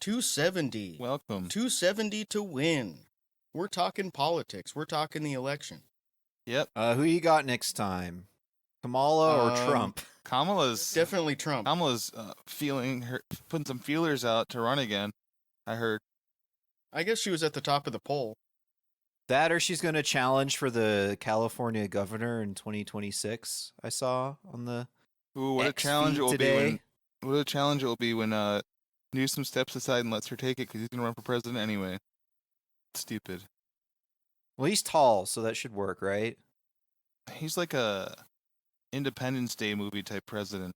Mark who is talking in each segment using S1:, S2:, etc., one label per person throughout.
S1: 270.
S2: Welcome.
S1: 270 to win. We're talking politics. We're talking the election.
S2: Yep.
S3: Who you got next time? Kamala or Trump?
S2: Kamala's
S1: Definitely Trump.
S2: Kamala's putting some feelers out to run again. I heard.
S1: I guess she was at the top of the poll.
S3: That or she's going to challenge for the California governor in 2026. I saw on the
S2: Ooh, what
S3: X
S2: a challenge
S3: feed
S2: it will
S3: today.
S2: be when. What a challenge it will be when Newsom steps aside and lets her take it because he's going to run for president anyway. Stupid.
S3: Well, he's tall, so that should work, right?
S2: He's like a Independence Day movie type president.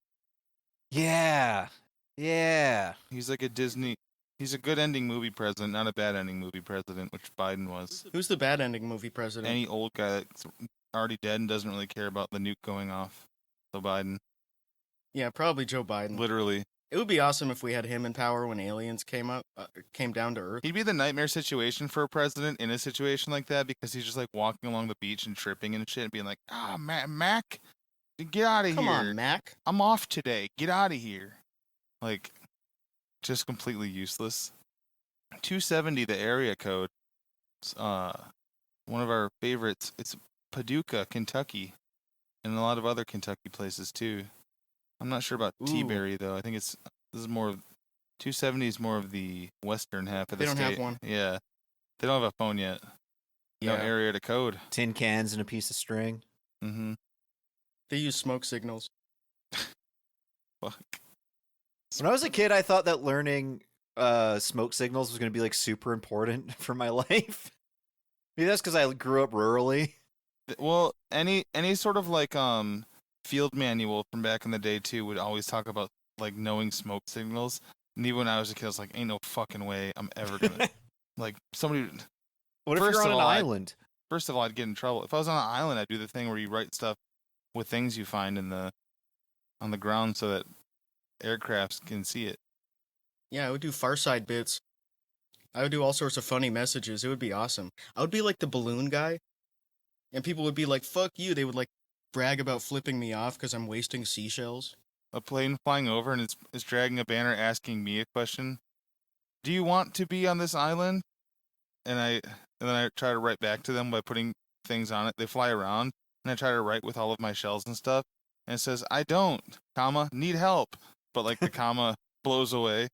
S3: Yeah.
S2: He's like a Disney. He's a good ending movie president, not a bad ending movie president, which Biden was.
S1: Who's the bad ending movie president?
S2: Any old guy that's already dead and doesn't really care about the nuke going off. So Biden.
S1: Yeah, probably Joe Biden.
S2: Literally.
S1: It would be awesome if we had him in power when aliens came down to Earth.
S2: He'd be the nightmare situation for a president in a situation like that because he's just like walking along the beach and tripping and shit and being like, Mac, get out of here.
S1: Come on, Mac.
S2: I'm off today. Get out of here. Like, just completely useless. 270, the area code. It's, one of our favorites. It's Paducah, Kentucky, and a lot of other Kentucky places too. I'm not sure about T-Berry though. I think this is more of 270 is more of the western half of the state.
S1: They don't have one.
S2: Yeah, they don't have a phone yet. No area to code.
S3: Tin cans and a piece of string.
S2: Mm-hmm.
S1: They use smoke signals.
S2: Fuck.
S3: When I was a kid, I thought that learning smoke signals was going to be like super important for my life. Maybe that's because I grew up rurally.
S2: Well, any sort of like field manual from back in the day too would always talk about like knowing smoke signals. And even when I was a kid, I was like, "Ain't no fucking way I'm ever gonna like somebody."
S3: What if you're on an island?
S2: First of all, I'd get in trouble. If I was on an island, I'd do the thing where you write stuff with things you find on the ground so that aircrafts can see it.
S1: Yeah, I would do Far Side bits. I would do all sorts of funny messages. It would be awesome. I would be like the balloon guy, and people would be like, "Fuck you." They would like brag about flipping me off because I'm wasting seashells.
S2: A plane flying over and is dragging a banner asking me a question. Do you want to be on this island? And then I try to write back to them by putting things on it. They fly around, and I try to write with all of my shells and stuff. And it says, "I don't, comma, need help." But like the comma blows away.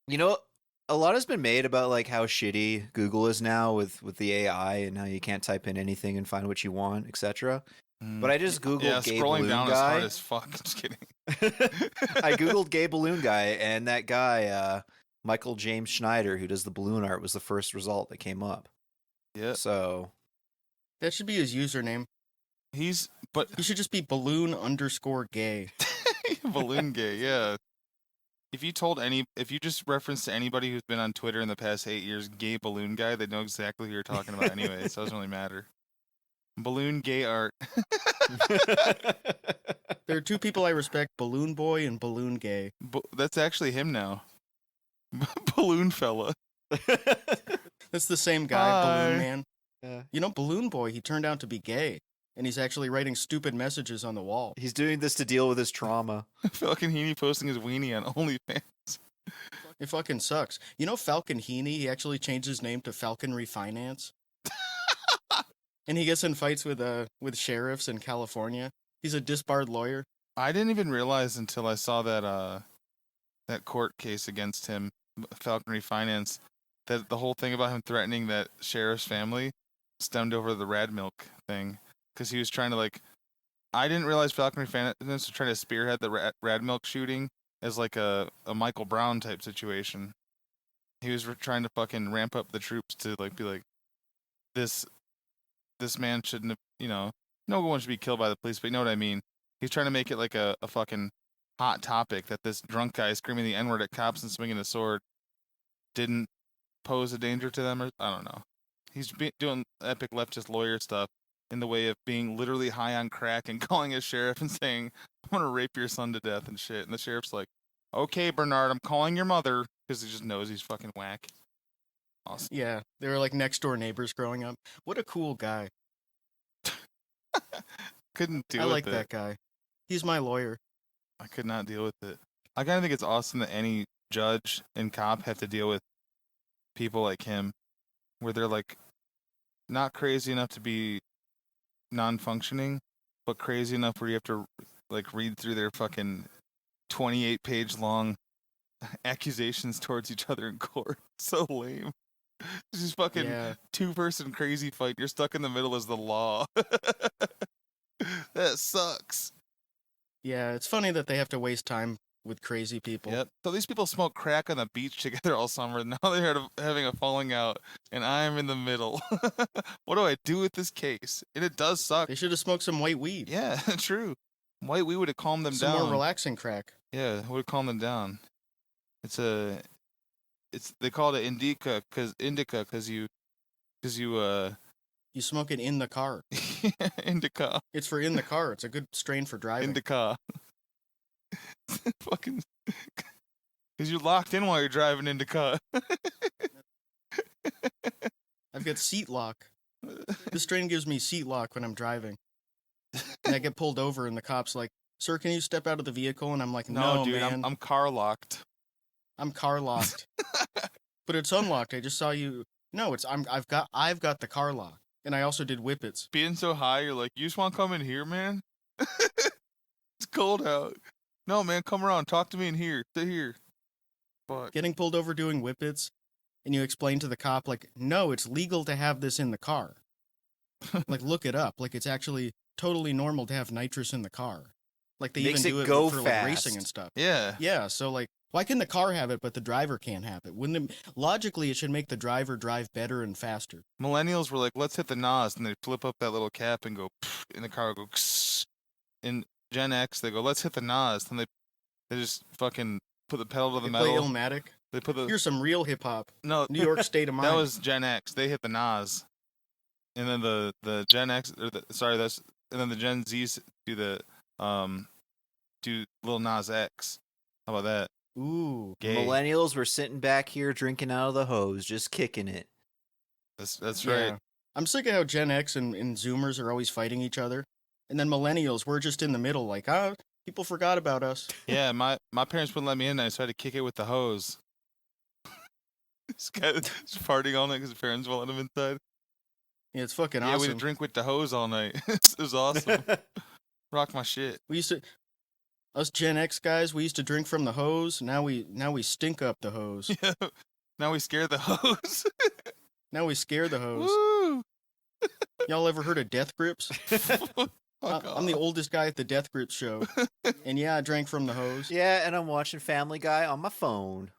S3: You know, a lot has been made about like how shitty Google is now with the AI and how you can't type in anything and find what you want, etc. But I just googled gay
S2: scrolling
S3: balloon
S2: down
S3: guy.
S2: is hard as fuck. I'm just kidding.
S3: I googled gay balloon guy, and that guy, Michael James Schneider, who does the balloon art, was the first result that came up.
S2: Yeah.
S3: So
S1: that should be his username. He should just be balloon_gay.
S2: Balloon gay, yeah. If you just reference to anybody who's been on Twitter in the past 8 years, gay balloon guy, they know exactly who you're talking about anyway, so it doesn't really matter. Balloon gay art.
S1: There are two people I respect, Balloon Boy and Balloon Gay.
S2: That's actually him now. Balloon fella.
S1: That's the same guy,
S2: Hi.
S1: Balloon Man.
S3: Yeah.
S1: You know, Balloon Boy, he turned out to be gay, and he's actually writing stupid messages on the wall.
S3: He's doing this to deal with his trauma.
S2: Falcon Heaney posting his weenie on OnlyFans.
S1: It fucking sucks. You know Falcon Heaney, he actually changed his name to Falcon Refinance. And he gets in fights with sheriffs in California. He's a disbarred lawyer.
S2: I didn't even realize until I saw that court case against him, Falcon Refinance, that the whole thing about him threatening that sheriff's family stemmed over the rad milk thing. Because he was trying to like... I didn't realize Falcon Refinance was trying to spearhead the rad milk shooting as like a Michael Brown type situation. He was trying to fucking ramp up the troops to like be like, this man shouldn't have, no one should be killed by the police, but you know what I mean. He's trying to make it like a fucking hot topic that this drunk guy screaming the N-word at cops and swinging a sword didn't pose a danger to them, or I don't know. He's doing epic leftist lawyer stuff in the way of being literally high on crack and calling a sheriff and saying, "I'm gonna rape your son to death" and shit. And the sheriff's like, "Okay, Bernard, I'm calling your mother," because he just knows he's fucking whack. Awesome.
S1: Yeah, they were like next door neighbors growing up. What a cool guy.
S2: Couldn't deal
S1: I
S2: with
S1: like
S2: it.
S1: that guy. He's my lawyer.
S2: I could not deal with it. I kind of think it's awesome that any judge and cop have to deal with people like him, where they're like not crazy enough to be non-functioning, but crazy enough where you have to like read through their fucking 28-page long accusations towards each other in court. So lame. It's just fucking two-person crazy fight. You're stuck in the middle as the law. That sucks.
S1: Yeah, it's funny that they have to waste time with crazy people.
S2: Yep. So these people smoke crack on the beach together all summer. Now they're having a falling out, and I'm in the middle. What do I do with this case? And it does suck.
S1: They should have smoked some white weed.
S2: Yeah, true. White weed would have calmed them down.
S1: Some more relaxing crack.
S2: Yeah, would have calmed them down. They call it indica because you
S1: smoke it in the car.
S2: indica.
S1: It's for in the car. It's a good strain for driving.
S2: Indica. Fucking because you're locked in while you're driving indica.
S1: I've got seat lock. This strain gives me seat lock when I'm driving. And I get pulled over and the cop's like, "Sir, can you step out of the vehicle?" And I'm like, "No,
S2: dude,
S1: man.
S2: I'm car locked.
S1: I'm car locked." But it's unlocked. I just saw you. No, I've got the car lock. And I also did whippets.
S2: Being so high, you're like, "You just want to come in here, man?" It's cold out. No, man, come around. Talk to me in here. Sit here. Fuck.
S1: Getting pulled over doing whippets, and you explain to the cop, like, "No, it's legal to have this in the car." Like, look it up. Like, it's actually totally normal to have nitrous in the car. Like, they
S3: Makes
S1: even do
S3: it
S1: it
S3: go
S1: for, like,
S3: fast.
S1: racing and stuff.
S2: Yeah.
S1: Yeah, so, like, why can the car have it, but the driver can't have it? Logically, it should make the driver drive better and faster.
S2: Millennials were like, "Let's hit the NOS," and they flip up that little cap and go, and the car will go, kss. In Gen X, they go, "Let's hit the NOS," and they just fucking put the pedal to the
S1: They play
S2: metal.
S1: Illmatic.
S2: They put the
S1: Here's some real hip hop.
S2: no
S1: New York State of Mind.
S2: That was Gen X. They hit the NOS, and then the Gen X and then the Gen Z's do the do Lil Nas X. How about that?
S1: Ooh.
S2: Gay.
S3: Millennials were sitting back here drinking out of the hose, just kicking it.
S2: That's
S1: Yeah.
S2: right.
S1: I'm sick of how Gen X and Zoomers are always fighting each other. And then millennials, we're just in the middle, like, people forgot about us.
S2: Yeah, my parents wouldn't let me in, so I had to kick it with the hose. This guy was farting all night because his parents won't let him inside.
S1: Yeah, it's fucking
S2: Yeah, we
S1: awesome.
S2: had to drink with the hose all night. It was awesome. Rock my shit.
S1: Us Gen X guys, we used to drink from the hose. Now we stink up the hose.
S2: Yeah. Now we scare the hose.
S1: Now we scare the hose.
S2: Woo!
S1: Y'all ever heard of Death Grips?
S2: Fuck
S1: I'm the
S2: off.
S1: oldest guy at the Death Grips show. And yeah, I drank from the hose.
S3: Yeah, and I'm watching Family Guy on my phone.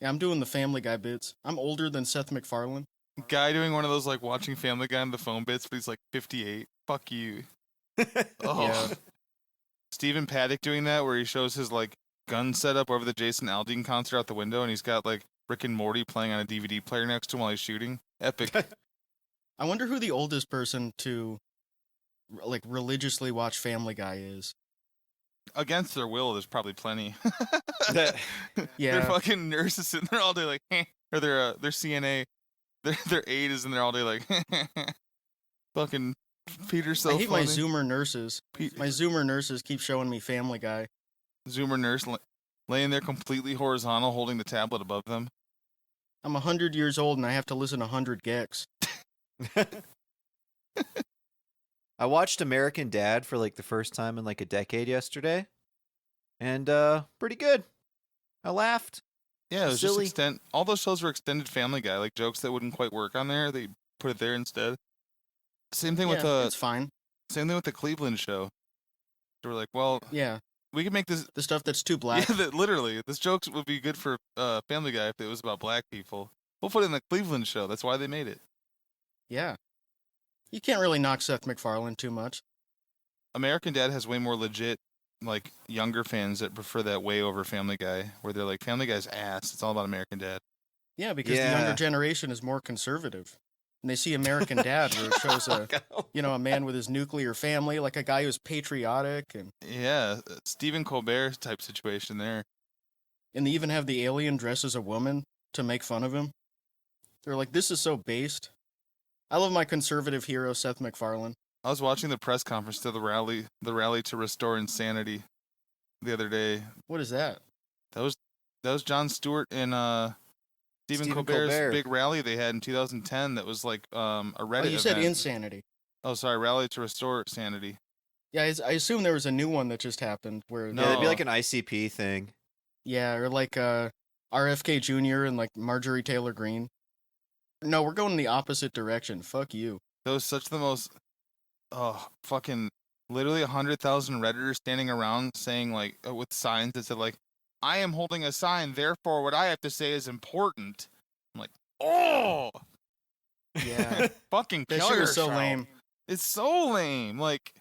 S1: Yeah, I'm doing the Family Guy bits. I'm older than Seth MacFarlane.
S2: Guy doing one of those like watching Family Guy on the phone bits, but he's like 58. Fuck you. Oh.
S1: Yeah.
S2: Stephen Paddock doing that where he shows his like gun setup over the Jason Aldean concert out the window, and he's got like Rick and Morty playing on a DVD player next to him while he's shooting. Epic.
S1: I wonder who the oldest person to like religiously watch Family Guy is.
S2: Against their will, there's probably plenty.
S1: Yeah.
S2: They're fucking nurses sitting there all day like, or their CNA, their aide is in there all day like, fucking Peter's so
S1: I hate
S2: funny.
S1: my Zoomer nurses. My Zoomer nurses keep showing me Family Guy.
S2: Zoomer nurse laying there completely horizontal, holding the tablet above them.
S1: I'm 100 years old and I have to listen to 100 gex.
S3: I watched American Dad for like the first time in like a decade yesterday, and pretty good. I laughed.
S2: Yeah, it was
S3: Silly.
S2: just all those shows were extended Family Guy, like jokes that wouldn't quite work on there. They put it there instead. Same thing with
S1: it's fine.
S2: Same thing with the Cleveland show. They were like, well,
S1: Yeah,
S2: we could make this.
S1: the stuff that's too black.
S2: Yeah, literally, this joke would be good for Family Guy if it was about black people. We'll put it in the Cleveland show. That's why they made it.
S1: Yeah. You can't really knock Seth MacFarlane too much.
S2: American Dad has way more legit, like, younger fans that prefer that way over Family Guy, where they're like, Family Guy's ass. It's all about American Dad.
S1: Yeah, because the
S3: Yeah.
S1: younger generation is more conservative. And they see American Dad where it shows a man with his nuclear family, like a guy who's patriotic, and
S2: Yeah, Stephen Colbert type situation there.
S1: they even have the alien dress as a woman to make fun of him. They're like, this is so based. I love my conservative hero, Seth MacFarlane.
S2: I was watching the press conference to the rally to restore insanity the other day.
S1: What is that?
S2: That was Jon Stewart and Stephen Colbert's big rally they had in 2010. That was like a Reddit
S1: Oh, you said
S2: event.
S1: Insanity.
S2: Oh, sorry, Rally to Restore Sanity.
S1: Yeah, I assume there was a new one that just happened where.
S3: Yeah, it'd be like an ICP thing.
S1: Yeah, or like RFK Jr. and like Marjorie Taylor Greene. No, we're going the opposite direction. Fuck you.
S2: That was such the most, fucking, literally 100,000 Redditors standing around saying like with signs that said like, "I am holding a sign, therefore what I have to say is important." I'm like, oh,
S1: Yeah,
S2: fucking
S1: that
S2: kill
S1: shit was so
S2: yourself.
S1: lame.
S2: It's so lame. Like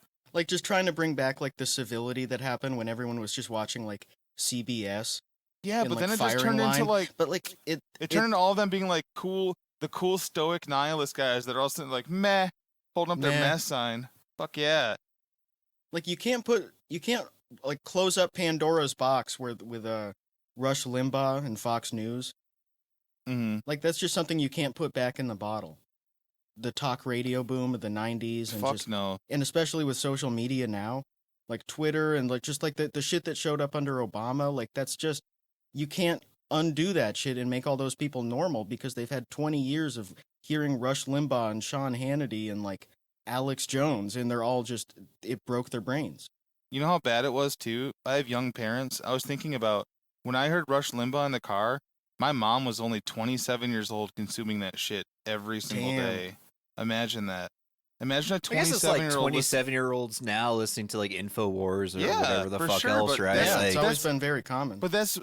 S1: just trying to bring back like the civility that happened when everyone was just watching like CBS.
S2: Yeah,
S1: and,
S2: but
S1: like,
S2: then it just turned into like,
S1: but like
S2: it turned into all of them being like the cool stoic nihilist guys that are also like meh, holding up their meh sign. Fuck yeah.
S1: Like you can't like close up Pandora's box with Rush Limbaugh and Fox News.
S2: Mm-hmm.
S1: Like that's just something you can't put back in the bottle. The talk radio boom of the 90s and
S2: Fuck no.
S1: And especially with social media now, like Twitter and like just like the shit that showed up under Obama, like that's just, you can't undo that shit and make all those people normal because they've had 20 years of hearing Rush Limbaugh and Sean Hannity and like Alex Jones, and they're all just, it broke their brains.
S2: You know how bad it was too? I have young parents. I was thinking about when I heard Rush Limbaugh in the car, my mom was only 27 years old consuming that shit every single day. Imagine that. Imagine a 27-year-old.
S3: I guess it's like 27-year-olds now listening to like InfoWars or whatever the fuck
S2: sure,
S3: else, right?
S1: Yeah,
S3: like,
S1: it's always been very common.
S2: But that's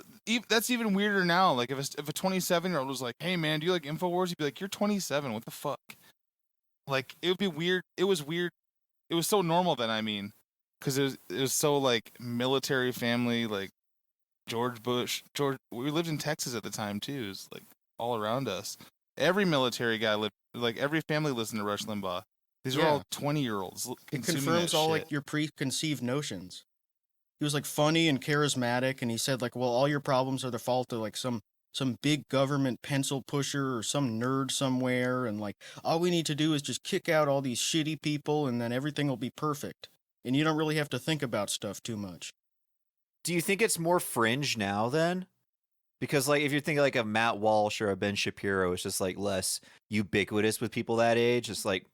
S2: even weirder now. Like if a 27-year-old was like, "Hey man, do you like InfoWars?" You'd be like, "You're 27. What the fuck?" Like it would be weird. It was weird. It was so normal then. I mean, because it was so like military family, like George Bush. We lived in Texas at the time too. It was like all around us. Every military guy lived. Like every family listened to Rush Limbaugh. These are all 20-year-olds.
S1: It confirms all like your preconceived notions. He was like funny and charismatic, and he said like, well, all your problems are the fault of like some big government pencil pusher or some nerd somewhere, and like all we need to do is just kick out all these shitty people, and then everything will be perfect, and you don't really have to think about stuff too much.
S3: Do you think it's more fringe now then? Because like if you're thinking like a Matt Walsh or a Ben Shapiro, it's just like less ubiquitous with people that age. It's like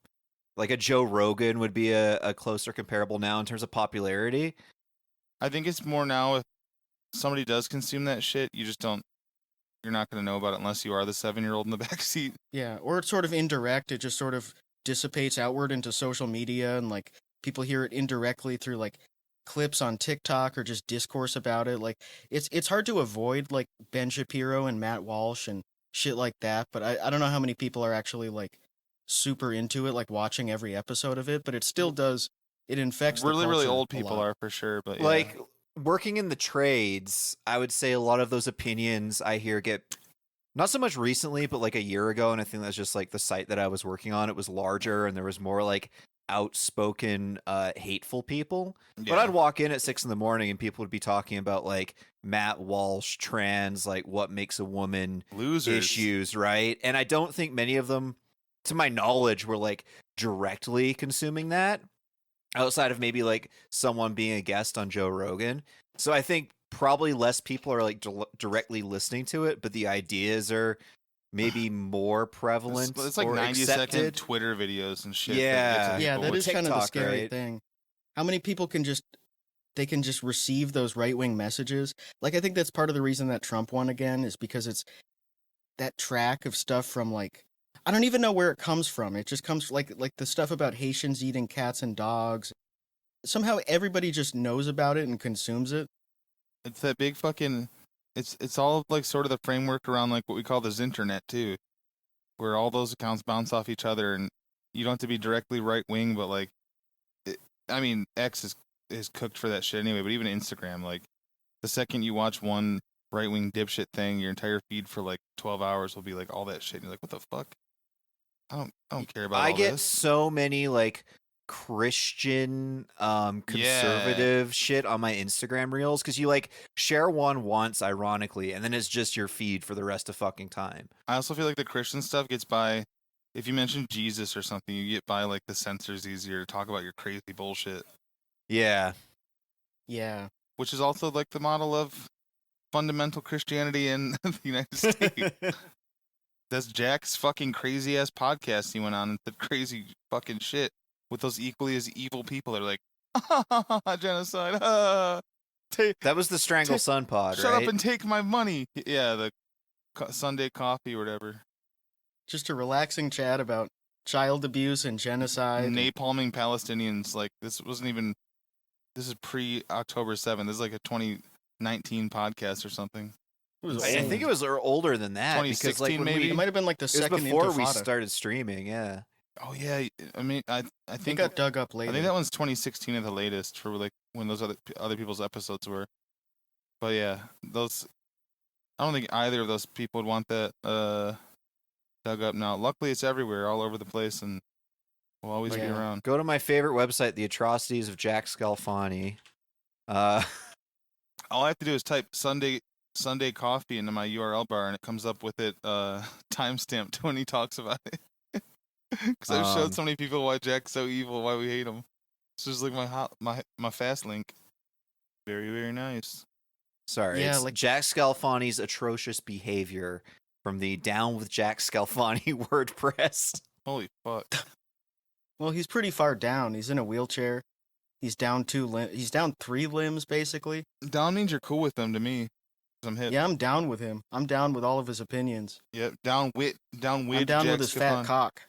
S3: a Joe Rogan would be a closer comparable now in terms of popularity.
S2: I think it's more now if somebody does consume that shit, you're not going to know about it unless you are the 7-year-old in the back seat.
S1: Yeah, or it's sort of indirect. It just sort of dissipates outward into social media, and like people hear it indirectly through like clips on TikTok or just discourse about it. Like it's hard to avoid like Ben Shapiro and Matt Walsh and shit like that, but I don't know how many people are actually like super into it, like watching every episode of it, but it still does, it infects
S2: really old people are for sure, but yeah.
S3: Like working in the trades, I would say a lot of those opinions I hear get not so much recently, but like a year ago, and I think that's just like the site that I was working on, it was larger and there was more like outspoken hateful people. But I'd walk in at 6 a.m. and people would be talking about like Matt Walsh, trans, like what makes a woman,
S2: losers
S3: issues, right? And I don't think many of them, to my knowledge, were like directly consuming that, outside of maybe like someone being a guest on Joe Rogan. So I think probably less people are like directly listening to it, but the ideas are maybe more prevalent.
S2: It's like 90-second Twitter videos and shit.
S3: Yeah,
S1: that is kind of the
S3: TikTok,
S1: scary
S3: right?
S1: thing. How many people can just receive those right-wing messages? Like, I think that's part of the reason that Trump won again, is because it's that track of stuff from like, I don't even know where it comes from. It just comes like the stuff about Haitians eating cats and dogs. Somehow everybody just knows about it and consumes it.
S2: It's that big fucking. It's all like sort of the framework around like what we call the internet too, where all those accounts bounce off each other, and you don't have to be directly right wing, but like, I mean, X is cooked for that shit anyway. But even Instagram, like, the second you watch one right wing dipshit thing, your entire feed for like 12 hours will be like all that shit. And you're like, what the fuck? I don't care about.
S3: I
S2: all
S3: get
S2: this.
S3: so many like Christian conservative shit on my Instagram reels because you like share one once ironically and then it's just your feed for the rest of fucking time.
S2: I also feel like the Christian stuff gets by, if you mention Jesus or something, you get by like the censors easier to talk about your crazy bullshit.
S3: Yeah
S1: Which
S2: is also like the model of fundamental Christianity in the United States. That's Jack's fucking crazy ass podcast he went on and said crazy fucking shit with those equally as evil people. They're like, genocide.
S3: That was the Strangle Sun pod,
S2: Shut
S3: right?
S2: up and take my money. Yeah, the Sunday coffee or whatever.
S1: Just a relaxing chat about child abuse and genocide.
S2: Napalming Palestinians. Like, this wasn't even. This is pre October 7th. This is like a 2019 podcast or something.
S1: It was
S3: I
S1: old.
S3: think it was older than that. Because, like,
S2: 2016
S3: when
S2: maybe?
S1: It might have been like the
S3: it was
S1: second
S3: before we
S1: Intifada.
S3: started streaming, yeah.
S2: Oh yeah, I mean, I
S1: It
S2: think
S1: got dug up
S2: I
S1: later.
S2: think that one's 2016 at the latest for like when those other people's episodes were. But yeah, those. I don't think either of those people would want that dug up now. Luckily, it's everywhere, all over the place, and will always be
S1: Yeah.
S2: around.
S3: Go to my favorite website, The Atrocities of Jack Scalfani.
S2: All I have to do is type Sunday coffee into my URL bar, and it comes up with it timestamped when he talks about it. Because I've showed so many people why Jack's so evil, why we hate him. It's just like my fast link. Very, very nice.
S3: Sorry,
S1: Yeah,
S3: it's
S1: like-
S3: Jack Scalfani's atrocious behavior from the Down with Jack Scalfani WordPress.
S2: Holy fuck.
S1: Well, he's pretty far down. He's in a wheelchair. He's down he's down 3 limbs, basically.
S2: Down means you're cool with them to me. 'Cause I'm hip.
S1: Yeah, I'm down with him. I'm down with all of his opinions.
S2: Yep. Down with
S1: I'm down
S2: Jack
S1: with his fat
S2: Scalfani.
S1: cock.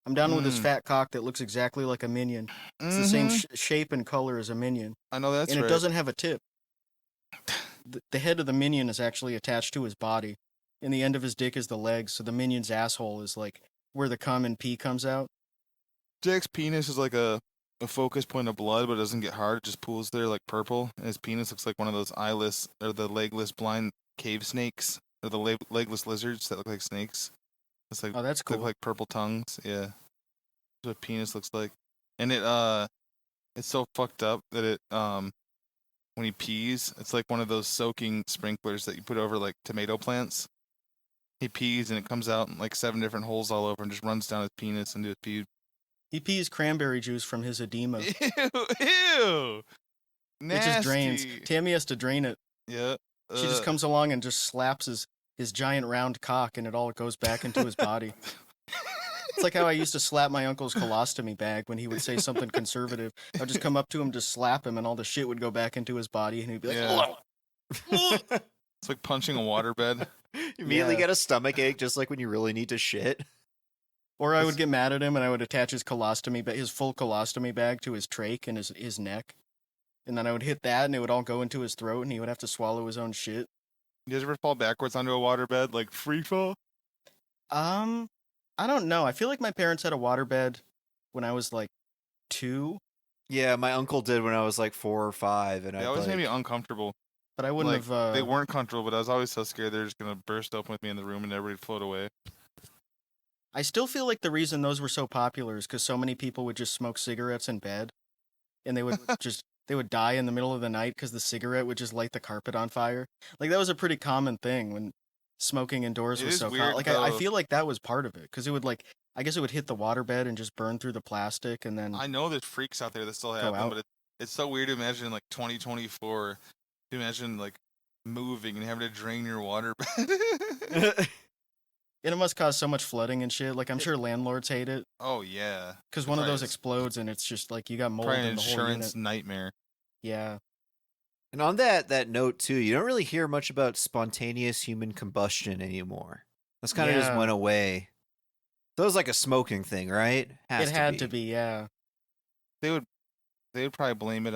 S1: I'm down with his
S2: Mm.
S1: fat cock that looks exactly like a minion. It's the same shape and color as a minion.
S2: I know that's
S1: and
S2: right.
S1: it doesn't have a tip. The head of the minion is actually attached to his body, and the end of his dick is the legs, so the minion's asshole is like where the cum and pee comes out.
S2: Jack's penis is like a focus point of blood, but it doesn't get hard. It just pools there like purple. And his penis looks like one of those eyeless or the legless blind cave snakes or the legless lizards that look like snakes. It's like
S1: Oh, that's
S2: they
S1: cool.
S2: look like purple tongues. Yeah, that's what penis looks like. And it's so fucked up that it when he pees, it's like one of those soaking sprinklers that you put over like tomato plants. He pees and it comes out in like 7 different holes all over and just runs down his penis into his pube.
S1: He pees cranberry juice from his edema.
S2: Ew.
S1: It just drains.
S2: Nasty.
S1: Tammy has to drain it.
S2: Yeah.
S1: She just comes along and just slaps his giant round cock, and it all goes back into his body. It's like how I used to slap my uncle's colostomy bag when he would say something conservative. I'd just come up to him, just slap him, and all the shit would go back into his body, and he'd be like,
S2: Yeah.
S1: "Ugh."
S2: It's like punching a waterbed.
S3: You immediately
S1: Yeah.
S3: get a stomach ache just like when you really need to shit.
S1: Or I would get mad at him, and I would attach his full colostomy bag to his trach and his neck. And then I would hit that, and it would all go into his throat, and he would have to swallow his own shit.
S2: You guys ever fall backwards onto a waterbed, like free fall?
S1: I don't know. I feel like my parents had a waterbed when I was like 2,
S3: Yeah, my uncle did when I was like 4 or 5, and
S2: They
S3: I
S2: always made me
S3: like,
S2: uncomfortable.
S1: but I wouldn't
S2: Like,
S1: have.
S2: they weren't comfortable, but I was always so scared they were just gonna burst open with me in the room and everybody would float away.
S1: I still feel like the reason those were so popular is because so many people would just smoke cigarettes in bed, and they would they would die in the middle of the night because the cigarette would just light the carpet on fire. Like that was a pretty common thing when smoking indoors
S2: It
S1: was
S2: is
S1: so
S2: weird,
S1: like I
S2: though.
S1: feel like that was part of it because it would like I guess it would hit the waterbed and just burn through the plastic and then
S2: I know there's freaks out there that still have them,
S1: out.
S2: but it's so weird to imagine in like 2024. To imagine like moving and having to drain your waterbed.
S1: and it must cause so much flooding and shit. Like I'm sure landlords hate it
S2: Oh yeah,
S1: because one of
S2: Probably
S1: those
S2: is-
S1: explodes and it's just like you got mold
S2: probably an
S1: in the whole
S2: insurance
S1: unit.
S2: nightmare.
S1: Yeah.
S3: and on that note too, you don't really hear much about spontaneous human combustion anymore. That's kind of just
S1: Yeah.
S3: went away. So it was like a smoking thing, right?
S1: It had to be, yeah.
S2: They'd probably blame it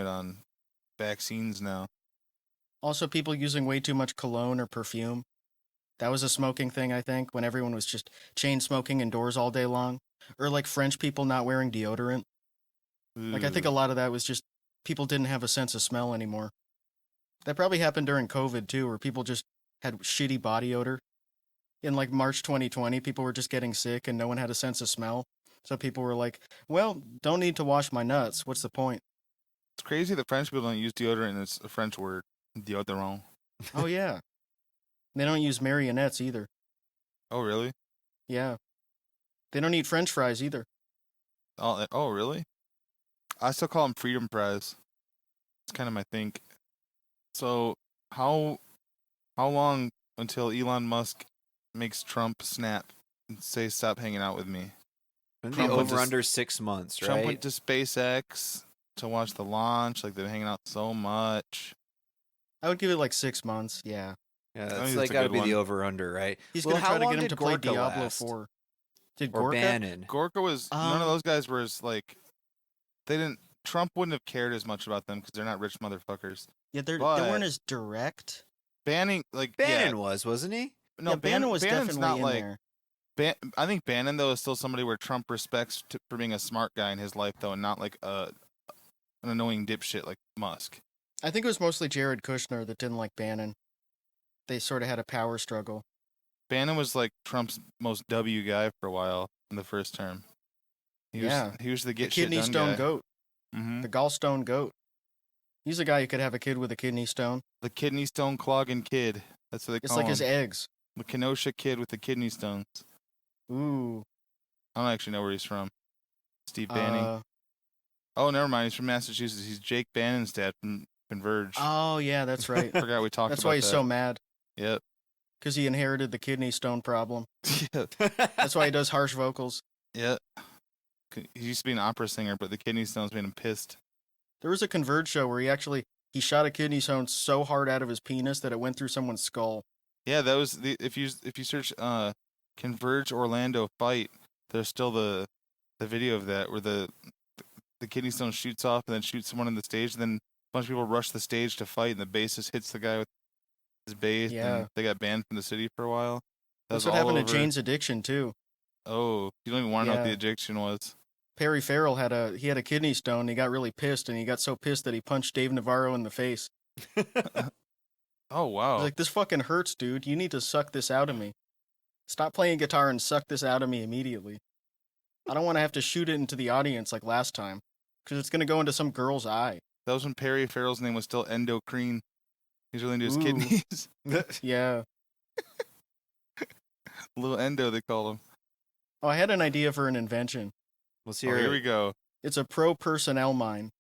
S2: on vaccines now.
S1: Also, people using way too much cologne or perfume. That was a smoking thing, I think, when everyone was just chain smoking indoors all day long. Or like French people not wearing deodorant. Like, I think a lot of that was just people didn't have a sense of smell anymore. That probably happened during COVID, too, where people just had shitty body odor. In like March 2020, people were just getting sick and no one had a sense of smell. So people were like, well, don't need to wash my nuts. What's the point?
S2: It's crazy that French people don't use deodorant, and it's a French word, deodorant.
S1: Oh, yeah. They don't use marionettes either.
S2: Oh really?
S1: Yeah. They don't eat French fries either.
S2: Oh really? I still call them freedom fries. It's kind of my think. So how long until Elon Musk makes Trump snap and say stop hanging out with me?
S3: And the
S2: Trump went to
S3: over under 6 months,
S2: Trump
S3: right?
S2: went to SpaceX to watch the launch. Like they've been hanging out so much.
S1: I would give it like 6 months. Yeah.
S3: Yeah,
S2: I
S3: that's
S2: think
S3: like
S2: that's a
S3: got to
S2: good
S3: be
S2: one.
S3: the over under, right?
S1: He's
S3: Well,
S1: gonna
S3: how
S1: try to
S3: long
S1: get him
S3: did
S1: to play
S3: Gorka
S1: Diablo
S3: last?
S1: 4. Did
S3: Or
S1: Gorka?
S3: Bannon?
S2: Gorka was none of those guys were as like they didn't. Trump wouldn't have cared as much about them because they're not rich motherfuckers.
S1: Yeah, they
S2: But
S1: weren't as direct.
S2: Banning, like
S3: Bannon wasn't he?
S2: no,
S1: yeah, Bannon was
S2: Bannon's
S1: definitely
S2: not
S1: in
S2: like.
S1: there.
S2: I think Bannon though is still somebody where Trump respects for being a smart guy in his life though, and not like an annoying dipshit like Musk.
S1: I think it was mostly Jared Kushner that didn't like Bannon. They sort of had a power struggle.
S2: Bannon was like Trump's most W guy for a while in the first term. He was the
S1: The
S2: get shit
S1: kidney
S2: done
S1: stone
S2: guy.
S1: goat.
S2: Mm-hmm.
S1: The gallstone goat. He's a guy who could have a kid with a kidney stone.
S2: The kidney stone clogging kid. That's what they
S1: It's
S2: call
S1: like
S2: him.
S1: his eggs.
S2: The Kenosha kid with the kidney stones.
S1: Ooh.
S2: I don't actually know where he's from. Steve Banning. Oh, never mind. He's from Massachusetts. He's Jake Bannon's dad from Converge.
S1: Oh, yeah, that's right.
S2: Forgot we talked
S1: That's
S2: about
S1: why he's
S2: that.
S1: so mad.
S2: Yep.
S1: Because he inherited the kidney stone problem.
S2: Yep.
S1: That's why he does harsh vocals.
S2: Yep. He used to be an opera singer, but the kidney stones made him pissed.
S1: There was a Converge show where he shot a kidney stone so hard out of his penis that it went through someone's skull.
S2: Yeah, that was the if you search Converge Orlando fight, there's still the video of that where the kidney stone shoots off and then shoots someone on the stage, and then a bunch of people rush the stage to fight, and the bassist hits the guy with his bass.
S1: Yeah.
S2: And they got banned from the city for a while.
S1: That's what happened to Jane's Addiction, too.
S2: Oh, you don't even want to know what
S1: Yeah.
S2: the addiction was.
S1: Perry Farrell had a kidney stone. And he got really pissed, and he got so pissed that he punched Dave Navarro in the face.
S2: Oh wow.
S1: He's like, "This fucking hurts, dude. You need to suck this out of me. Stop playing guitar and suck this out of me immediately. I don't want to have to shoot it into the audience like last time, because it's gonna go into some girl's eye."
S2: That was when Perry Farrell's name was still Endocrine. He's really into his
S1: Ooh.
S2: kidneys.
S1: Yeah.
S2: Little Endo, they called him.
S1: Oh, I had an idea for an invention.
S3: Let's
S2: Oh,
S3: hear
S2: here
S3: it.
S2: we go.
S1: It's a pro personnel mine,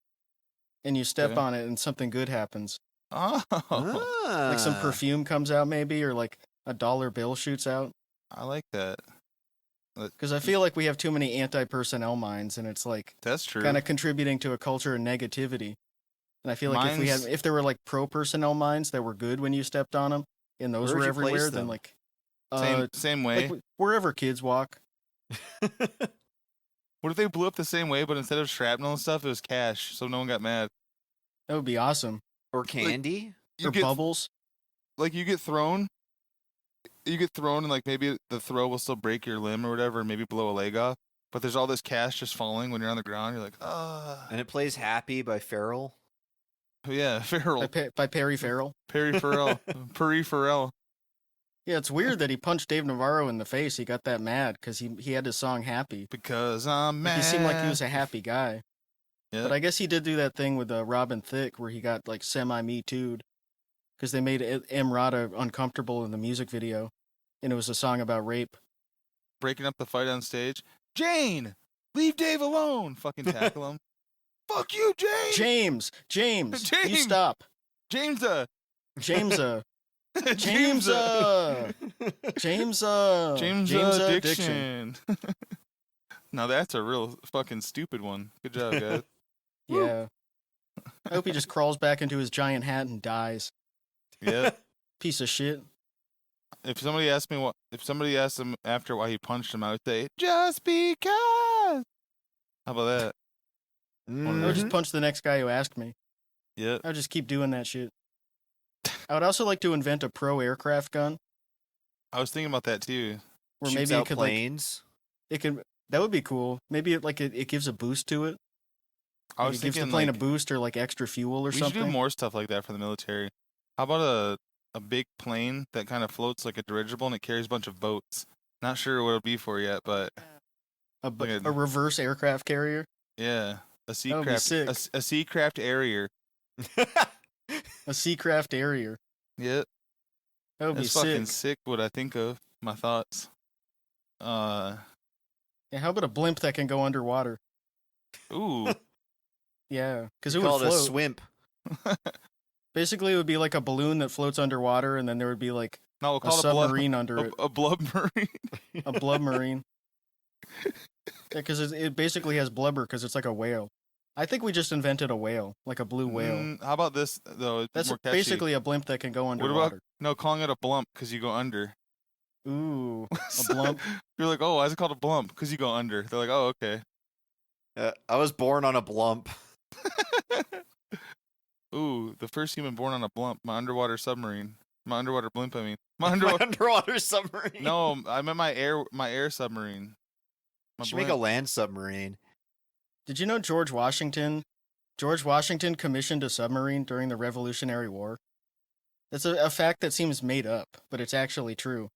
S1: and you step
S2: Okay.
S1: on it, and something good happens.
S2: Oh,
S1: Like some
S3: Ah.
S1: perfume comes out, maybe, or like a dollar bill shoots out.
S2: I like that.
S1: Because I feel like we have too many anti-personnel mines, and it's like
S2: That's true.
S1: kind of contributing to a culture of negativity. And I feel like
S2: Mines-
S1: if there were like pro personnel mines that were good when you stepped on them, and those
S3: Where'd
S1: were
S3: you place
S1: everywhere, then
S3: them?
S1: like
S2: same way.
S1: like wherever kids walk.
S2: What if they blew up the same way, but instead of shrapnel and stuff, it was cash, so no one got mad?
S1: That would be awesome.
S3: Or candy?
S2: You
S1: Or
S2: get
S1: bubbles.
S2: like you get thrown, and like maybe the throw will still break your limb or whatever, and maybe blow a leg off. But there's all this cash just falling when you're on the ground. You're like,
S3: And it plays Happy by Farrell.
S2: yeah, Farrell,
S1: By Perry Farrell.
S2: Perry Farrell, Perry Farrell.
S1: Yeah, it's weird that he punched Dave Navarro in the face. He got that mad because he had his song Happy.
S2: Because I'm
S1: Like,
S2: mad.
S1: he seemed like he was a happy guy.
S2: Yeah.
S1: But I guess he did do that thing with Robin Thicke where he got like semi-Me Too'd because they made Emrata uncomfortable in the music video, and it was a song about rape.
S2: breaking up the fight on stage. Jane, leave Dave alone. Fucking tackle him. Fuck you, Jane.
S1: James,
S2: James!
S1: you stop.
S2: James,
S1: James,
S2: James,
S1: James,
S2: addiction. Now that's a real fucking stupid one. Good job, guys.
S1: Yeah. I hope he just crawls back into his giant hat and dies.
S2: Yeah.
S1: Piece of shit.
S2: If somebody asked him after why he punched him, I would say, just because. How about that?
S1: I would just punch the next guy who asked me.
S2: Yeah.
S1: I would just keep doing that shit. I would also like to invent a pro aircraft gun.
S2: I was thinking about that too.
S1: Where
S3: Shoots
S1: maybe it
S3: out
S1: could
S3: planes.
S1: that would be cool. Maybe it gives a boost to it.
S2: I
S1: Like
S2: was
S1: it gives the
S2: thinking
S1: plane
S2: like,
S1: a boost or like extra fuel or
S2: we should
S1: something.
S2: do more stuff like that for the military. How about a big plane that kind of floats like a dirigible and it carries a bunch of boats? Not sure what it'll be for yet, but like
S1: A reverse aircraft carrier.
S2: yeah, a
S1: That would be
S2: Seacraft,
S1: sick.
S2: a Seacraft Airrier.
S1: A Seacraft Airrier.
S2: Yeah,
S1: That would be
S2: that's fucking
S1: sick.
S2: sick. What I think of my thoughts.
S1: Yeah, how about a blimp that can go underwater?
S2: Ooh,
S1: Yeah, because it
S3: Call
S1: would
S3: it a
S1: float.
S3: swimp.
S1: Basically, it would be like a balloon that floats underwater, and then there would be like
S2: No, we'll
S1: a
S2: call it
S1: submarine under
S2: a,
S1: it,
S2: a blub marine.
S1: a blubmarine. Yeah, because it basically has blubber because it's like a whale. I think we just invented a whale, like a blue whale.
S2: How about this though? It's
S1: That's
S2: more catchy.
S1: basically a blimp that can go
S2: What
S1: underwater.
S2: about calling it a blump because you go under?
S1: Ooh, a blump.
S2: You're like, oh, why is it called a blump? Because you go under. They're like, oh, okay.
S3: I was born on a blump.
S2: Ooh, the first human born on a blump. My underwater submarine. My underwater blimp. I mean,
S3: My
S2: my
S3: underwater submarine.
S2: No, I meant my air submarine. My
S3: Should make a
S2: blimp.
S3: land submarine.
S1: Did you know George Washington commissioned a submarine during the Revolutionary War? That's a fact that seems made up, but it's actually true.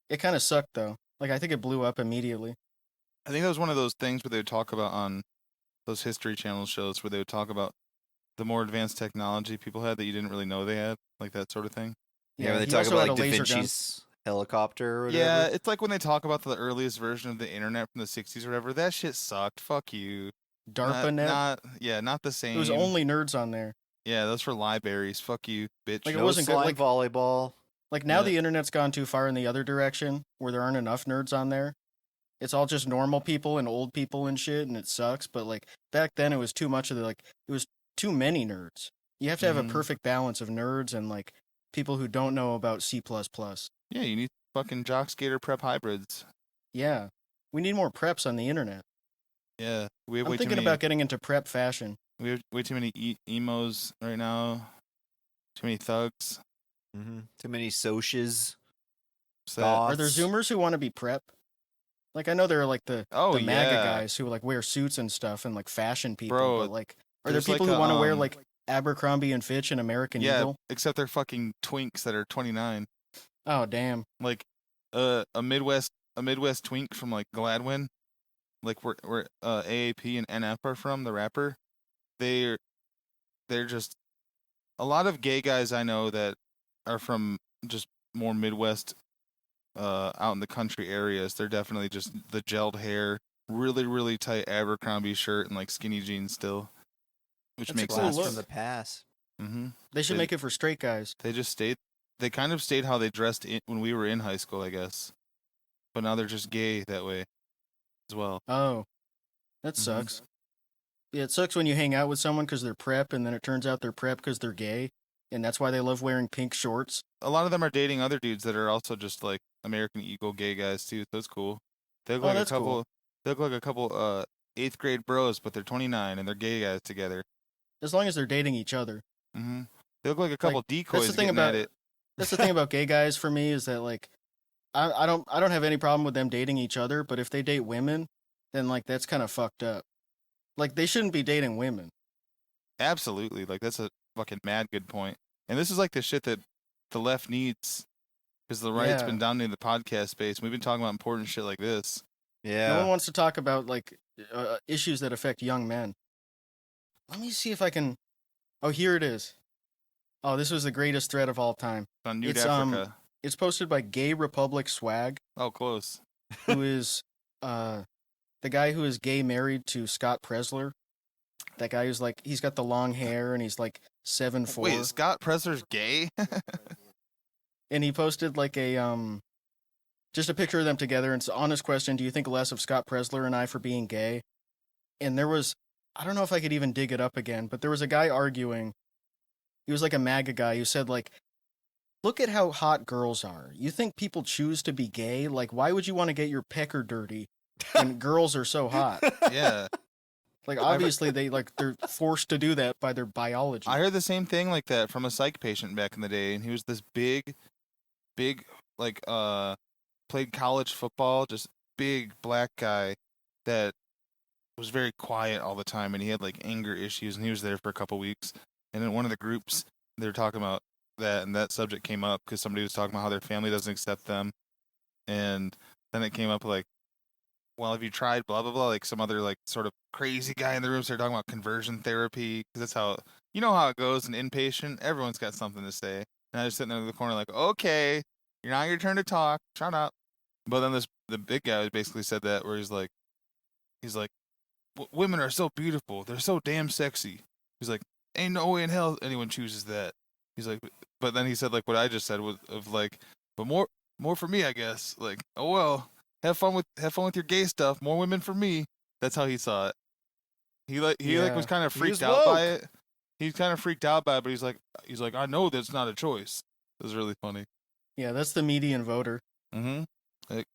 S1: It kind of sucked though. Like I think it blew up immediately.
S2: I think that was one of those things where they would talk about on those History Channel shows where they would talk about the more advanced technology people had that you didn't really know they had, like that sort of thing.
S3: Yeah, when they
S1: he
S3: talk
S1: also
S3: about
S1: had
S3: like
S1: a
S3: Da
S1: laser gun.
S3: Vinci's helicopter or whatever.
S2: Yeah, it's like when they talk about the earliest version of the internet from the 60s or whatever. That shit sucked. Fuck you.
S1: DARPANet.
S2: Not the same.
S1: It was only nerds on there.
S2: Yeah, those were libraries. Fuck you, bitch.
S1: Like, it
S3: no
S1: wasn't good,
S3: slime
S1: like-
S3: volleyball.
S1: Like now
S2: Yeah.
S1: the internet's gone too far in the other direction, where there aren't enough nerds on there. It's all just normal people and old people and shit, and it sucks. But like back then, it was too much of it was too many nerds. You have to have
S2: Mhm.
S1: a perfect balance of nerds and like people who don't know about C++.
S2: Yeah, you need fucking jock skater prep hybrids.
S1: Yeah, we need more preps on the internet.
S2: Yeah, we have
S1: I'm
S2: way too
S1: thinking
S2: many.
S1: about getting into prep fashion.
S2: We have way too many emos right now. Too many thugs.
S3: Too many socias.
S2: What's that?
S3: Goths.
S1: Are there Zoomers who want to be prep? Like I know there are like the
S2: Oh,
S1: MAGA
S2: yeah.
S1: guys who like wear suits and stuff and like fashion people.
S2: Bro,
S1: but like, are there
S2: there's,
S1: people
S2: like,
S1: who want to wear
S2: a,
S1: like Abercrombie and Fitch and American
S2: Yeah,
S1: Eagle?
S2: except they're fucking twinks that are 29.
S1: Oh damn!
S2: Like a Midwest twink from like Gladwin, like where AAP and NF are from, the rapper. They're just a lot of gay guys I know that are from just more Midwest, out in the country areas. They're definitely just the gelled hair, really really tight Abercrombie shirt and like skinny jeans still, which
S1: That's a
S2: makes
S1: cool
S2: sense.
S3: Blast
S1: look.
S3: from the past.
S2: Mm-hmm.
S1: They should
S2: They-
S1: make it for straight guys.
S2: They just stayed. They kind of stayed how they dressed when we were in high school, I guess. But now they're just gay that way, as well.
S1: Oh, that
S2: Mhm.
S1: sucks. Yeah, it sucks when you hang out with someone because they're prep, and then it turns out they're prep because they're gay, and that's why they love wearing pink shorts.
S2: A lot of them are dating other dudes that are also just like American Eagle gay guys too. So it's cool. They look
S1: Oh,
S2: like a
S1: that's
S2: couple.
S1: cool.
S2: They look like a couple 8th grade bros, but they're 29 and they're gay guys together.
S1: As long as they're dating each other.
S2: Mm-hmm. They look like a couple decoys
S1: thing
S2: getting
S1: about-
S2: at it.
S1: That's the thing about gay guys for me is that like, I don't have any problem with them dating each other, but if they date women, then like that's kind of fucked up. Like they shouldn't be dating women.
S2: Absolutely, like that's a fucking mad good point. And this is like the shit that the left needs, because the right's
S1: Yeah.
S2: been dominating the podcast space. We've been talking about important shit like this.
S3: Yeah.
S1: No one wants to talk about like issues that affect young men. Let me see if I can. Oh, here it is. Oh, this was the greatest thread of all time.
S2: It's on Nude
S1: It's,
S2: Africa.
S1: It's posted by Gay Republic Swag,
S2: Oh, close.
S1: who is the guy who is gay married to Scott Presler. That guy who's like he's got the long hair and he's like 7'4".
S2: Wait, is Scott Presler's gay?
S1: And he posted like a just a picture of them together, and it's an honest question: do you think less of Scott Presler and I for being gay? And there was, I don't know if I could even dig it up again, but there was a guy arguing. He was like a MAGA guy who said like, look at how hot girls are. You think people choose to be gay? Like, why would you want to get your pecker dirty when girls are so hot?
S2: Yeah.
S1: Like, obviously they're forced to do that by their biology.
S2: I heard the same thing like that from a psych patient back in the day, and he was this big, like, played college football, just big black guy that was very quiet all the time, and he had like anger issues, and he was there for a couple weeks. And in one of the groups, they were talking about that, and that subject came up because somebody was talking about how their family doesn't accept them, and then it came up like, well, have you tried blah blah blah? Like some other like sort of crazy guy in the room started talking about conversion therapy, because that's how you know how it goes. An inpatient, everyone's got something to say, and I was sitting there in the corner like, okay, you're not your turn to talk, shut up. But then the big guy basically said that, where he's like, women are so beautiful, they're so damn sexy. He's like, ain't no way in hell anyone chooses that. He's like, but then he said like what I just said was of like, but more for me, I guess. Like, oh well, have fun with your gay stuff. More women for me. That's how he saw it. He was kind of
S3: He was
S2: freaked out by
S3: woke.
S2: it. He's kind of freaked out by it, but he's like, I know that's not a choice. It was really funny.
S1: Yeah, that's the median voter.
S2: Mm-hmm.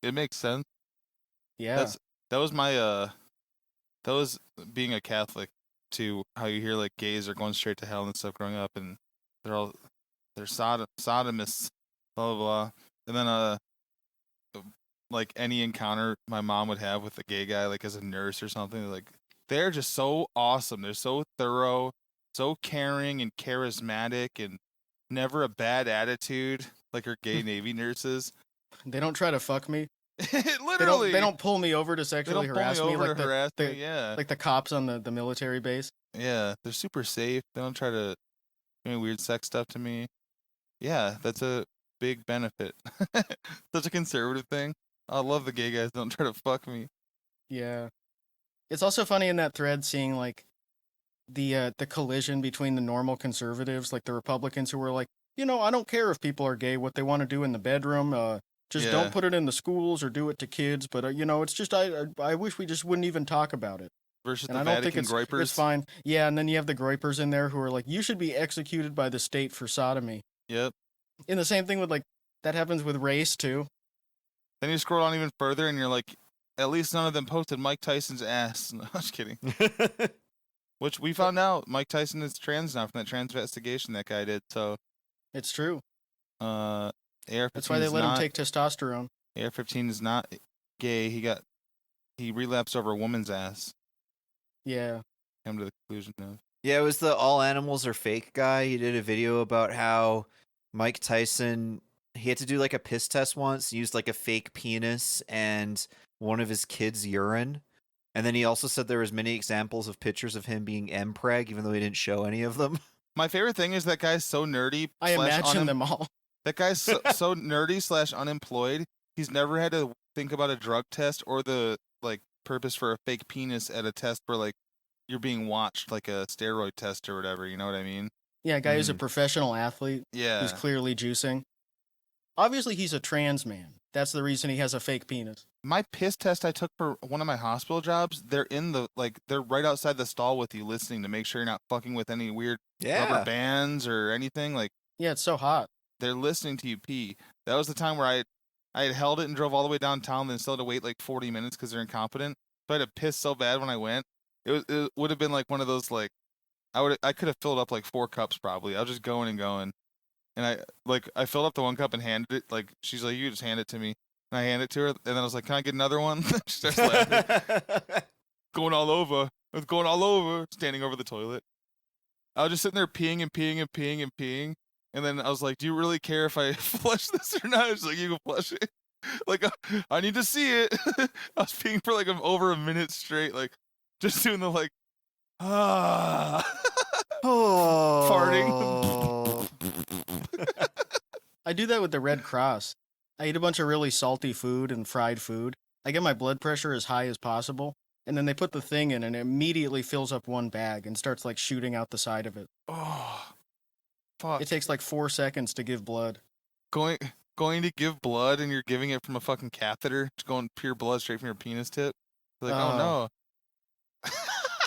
S2: It makes sense.
S1: Yeah.
S2: That was my that was being a Catholic too. How you hear like gays are going straight to hell and stuff growing up, and they're sodomists, blah blah blah. And then like any encounter my mom would have with a gay guy, like as a nurse or something, like they're just so awesome. They're so thorough, so caring and charismatic, and never a bad attitude like our gay Navy nurses.
S1: They don't try to fuck me.
S2: Literally,
S1: They don't pull me over to
S2: they
S1: sexually
S2: don't pull
S1: harass
S2: me
S1: me
S2: over
S1: like
S2: to harass
S1: the
S2: me. Yeah,
S1: like the cops on the military base.
S2: yeah, they're super safe. They don't try to do any weird sex stuff to me. Yeah, that's a big benefit. Such a conservative thing. I love the gay guys don't try to fuck me.
S1: Yeah. It's also funny in that thread seeing like the collision between the normal conservatives, like the Republicans who were like, I don't care if people are gay, what they want to do in the bedroom, just
S2: Yeah.
S1: don't put it in the schools or do it to kids. But it's just I wish we just wouldn't even talk about it.
S2: Versus
S1: And
S2: the
S1: I don't think
S2: Vatican groypers.
S1: it's fine. Yeah, and then you have the groypers in there who are like, you should be executed by the state for sodomy.
S2: Yep.
S1: And the same thing with like that happens with race too.
S2: Then you scroll down even further and you're like, at least none of them posted Mike Tyson's ass. No, I'm just kidding. Which we found out Mike Tyson is trans now from that trans investigation that guy did. So
S1: It's true.
S2: AR-15
S1: That's why they let him take testosterone.
S2: AR-15 is not gay. He relapsed over a woman's ass.
S1: Yeah.
S2: Came to the conclusion of.
S3: Yeah, it was the all animals are fake guy. He did a video about how Mike Tyson, he had to do like a piss test once, used like a fake penis and one of his kids' urine. And then he also said there was many examples of pictures of him being MPreg, even though he didn't show any of them.
S2: My favorite thing is that guy's so nerdy.
S1: I imagine them all.
S2: That guy's so nerdy / unemployed. He's never had to think about a drug test or the like purpose for a fake penis at a test where like you're being watched, like a steroid test or whatever. You know what I mean?
S1: Yeah, a guy who's a professional athlete.
S2: Yeah.
S1: Who's clearly juicing. Obviously, he's a trans man. That's the reason he has a fake penis.
S2: My piss test I took for one of my hospital jobs, they're they're right outside the stall with you listening to make sure you're not fucking with any weird rubber bands or anything. Like,
S1: yeah, it's so hot.
S2: They're listening to you pee. That was the time where I had held it and drove all the way downtown, then still had to wait like 40 minutes because they're incompetent. So I had to piss so bad when I went. It would have been like one of those like I could have filled up like 4 cups probably. I was just going and going. And I filled up the 1 cup and handed it, like she's like, you just hand it to me. And I hand it to her, and then I was like, can I get another one? She starts laughing. Going all over. I was going all over, standing over the toilet. I was just sitting there peeing and peeing and peeing and peeing. And then I was like, do you really care if I flush this or not? She's like, you can flush it. Like, I need to see it. I was peeing for like over a minute straight, like just doing the like, farting.
S1: I do that with the Red Cross. I eat a bunch of really salty food and fried food. I get my blood pressure as high as possible, and then they put the thing in and it immediately fills up one bag and starts like shooting out the side of it.
S2: Oh, fuck.
S1: It takes like 4 seconds to give blood.
S2: Going to give blood and you're giving it from a fucking catheter, just going pure blood straight from your penis tip. Like, oh no.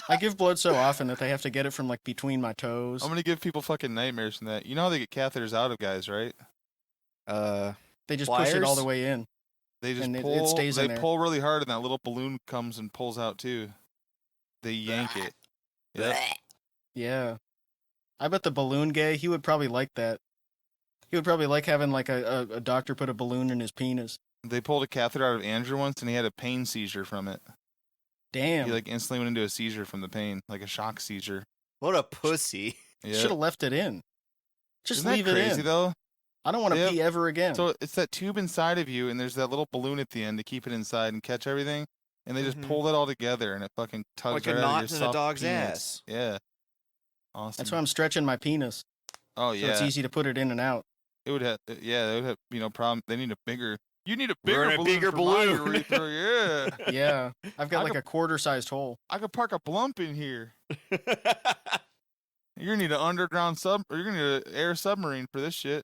S1: I give blood so often that they have to get it from like between my toes.
S2: I'm gonna give people fucking nightmares from that. You know how they get catheters out of guys, right?
S1: They just
S3: pliers?
S1: push it all the way in.
S2: They just
S1: and
S2: pull.
S1: It stays in
S2: they
S1: there.
S2: pull really hard, and that little balloon comes and pulls out too. They yank it. Yep.
S1: Yeah. I bet the balloon gay, he would probably like that. He would probably like having like a doctor put a balloon in his penis.
S2: They pulled a catheter out of Andrew once, and he had a pain seizure from it.
S1: Damn.
S2: He like instantly went into a seizure from the pain, like a shock seizure.
S3: What a pussy.
S2: Yeah.
S1: Should have left it in. Just
S2: Isn't
S1: leave
S2: that crazy,
S1: it in.
S2: though?
S1: I don't want to pee ever again.
S2: So it's that tube inside of you, and there's that little balloon at the end to keep it inside and catch everything. And they just pull it all together, and it fucking tugs
S3: like
S2: right
S3: a
S2: out of
S3: knot
S2: your
S3: in a
S2: soft
S3: dog's
S2: penis.
S3: ass.
S2: Yeah. Awesome.
S1: That's why I'm stretching my penis.
S2: Oh
S1: So
S2: yeah.
S1: it's easy to put it in and out.
S2: It would have. Yeah, they would have. Problem. They need a bigger. You need a bigger
S3: We're in a
S2: balloon.
S3: bigger
S2: for my
S3: balloon.
S2: urethra, yeah.
S1: Yeah. I've got
S2: I
S1: like
S2: could-
S1: a quarter-sized hole.
S2: I could park a blump in here. You're gonna need an underground or you're gonna need an air submarine for this shit.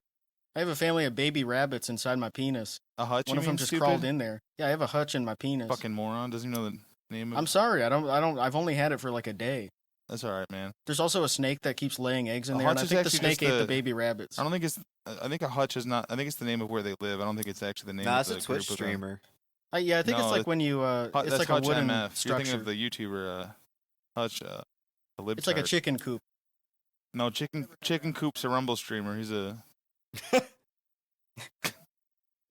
S1: I have a family of baby rabbits inside my penis.
S2: A hutch,
S1: One
S2: you
S1: of them
S2: mean,
S1: just
S2: stupid?
S1: crawled in there. Yeah, I have a hutch in my penis.
S2: Fucking moron. Doesn't even know the name of
S1: I'm sorry, I've only had it for like a day.
S2: That's alright, man.
S1: There's also a snake that keeps laying eggs in
S2: A
S1: there, and
S2: hutch
S1: I
S2: is
S1: think the
S2: actually
S1: snake
S2: just
S1: ate the
S2: a-
S1: baby rabbits.
S2: I don't think it's. I think a hutch is not. I think it's the name of where they live. I don't think it's actually the name
S3: Nah,
S2: of
S3: it's
S2: the
S3: a Twitch
S2: group of them.
S3: streamer.
S1: Yeah, I think
S2: No,
S1: it's like when you it's
S2: That's
S1: like a
S2: Hutch
S1: wooden
S2: MF. You're
S1: structure.
S2: thinking of the YouTuber Hutch, the lib
S1: It's like a
S2: chart.
S1: chicken coop.
S2: No, Chicken Coop's a Rumble streamer. He's a.
S3: You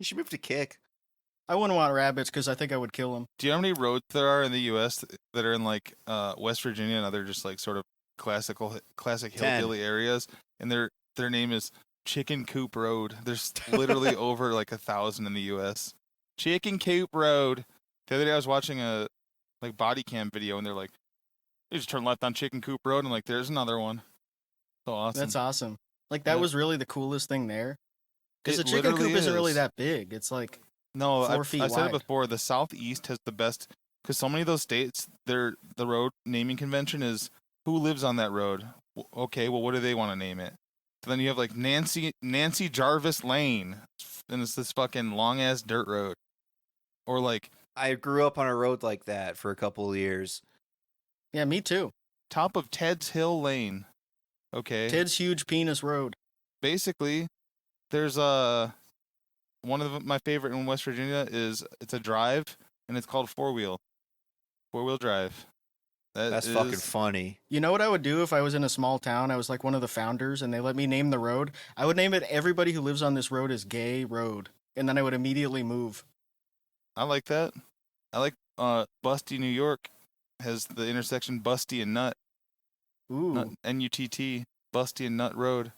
S3: should move to Kick.
S1: I wouldn't want rabbits because I think I would kill them.
S2: Do you know how many roads there are in the U.S. that are in like West Virginia and other just like sort of classic
S3: 10.
S2: hillbilly areas, and their name is Chicken Coop Road. There's literally over like 1,000 in the U.S. Chicken Coop Road. The other day I was watching a like body cam video, and they're like, "You just turn left on Chicken Coop Road," and like, there's another one. So awesome.
S1: That's awesome. Like that
S2: Yeah.
S1: was really the coolest thing there. Because
S2: It
S1: the chicken
S2: literally
S1: coop isn't really
S2: is.
S1: that big. It's like
S2: No,
S1: 4
S2: I
S1: feet
S2: said
S1: wide.
S2: it before. The Southeast has the best because so many of those states, the road naming convention is who lives on that road. Okay, well, what do they want to name it? So then you have like Nancy Jarvis Lane, and it's this fucking long ass dirt road, or like
S3: I grew up on a road like that for a couple of years.
S1: yeah, me too.
S2: top of Ted's Hill Lane. Okay,
S1: Ted's Huge Penis Road.
S2: basically, there's one of my favorite in West Virginia is it's a drive and it's called four wheel drive.
S3: That's fucking funny.
S1: You know what I would do if I was in a small town? I was like one of the founders and they let me name the road. I would name it Everybody Who Lives on This Road is Gay Road. And then I would immediately move.
S2: I like that. I like Busty, New York has the intersection Busty and Nut.
S1: Ooh.
S2: N-U-T-T, Busty and Nut Road.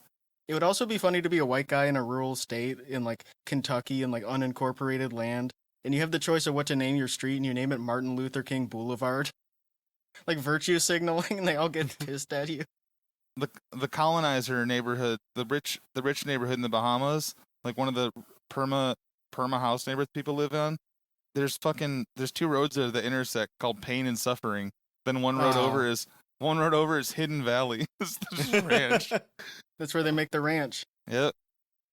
S1: It would also be funny to be a white guy in a rural state in like Kentucky in like unincorporated land. And you have the choice of what to name your street and you name it Martin Luther King Boulevard. Like virtue signaling and they all get pissed at you.
S2: The colonizer neighborhood, the rich neighborhood in the Bahamas, like one of the perma house neighborhoods people live on. There's two roads there that intersect called Pain and Suffering. Then one road over is Hidden Valley. It's just a ranch.
S1: That's where they make the ranch.
S2: Yep.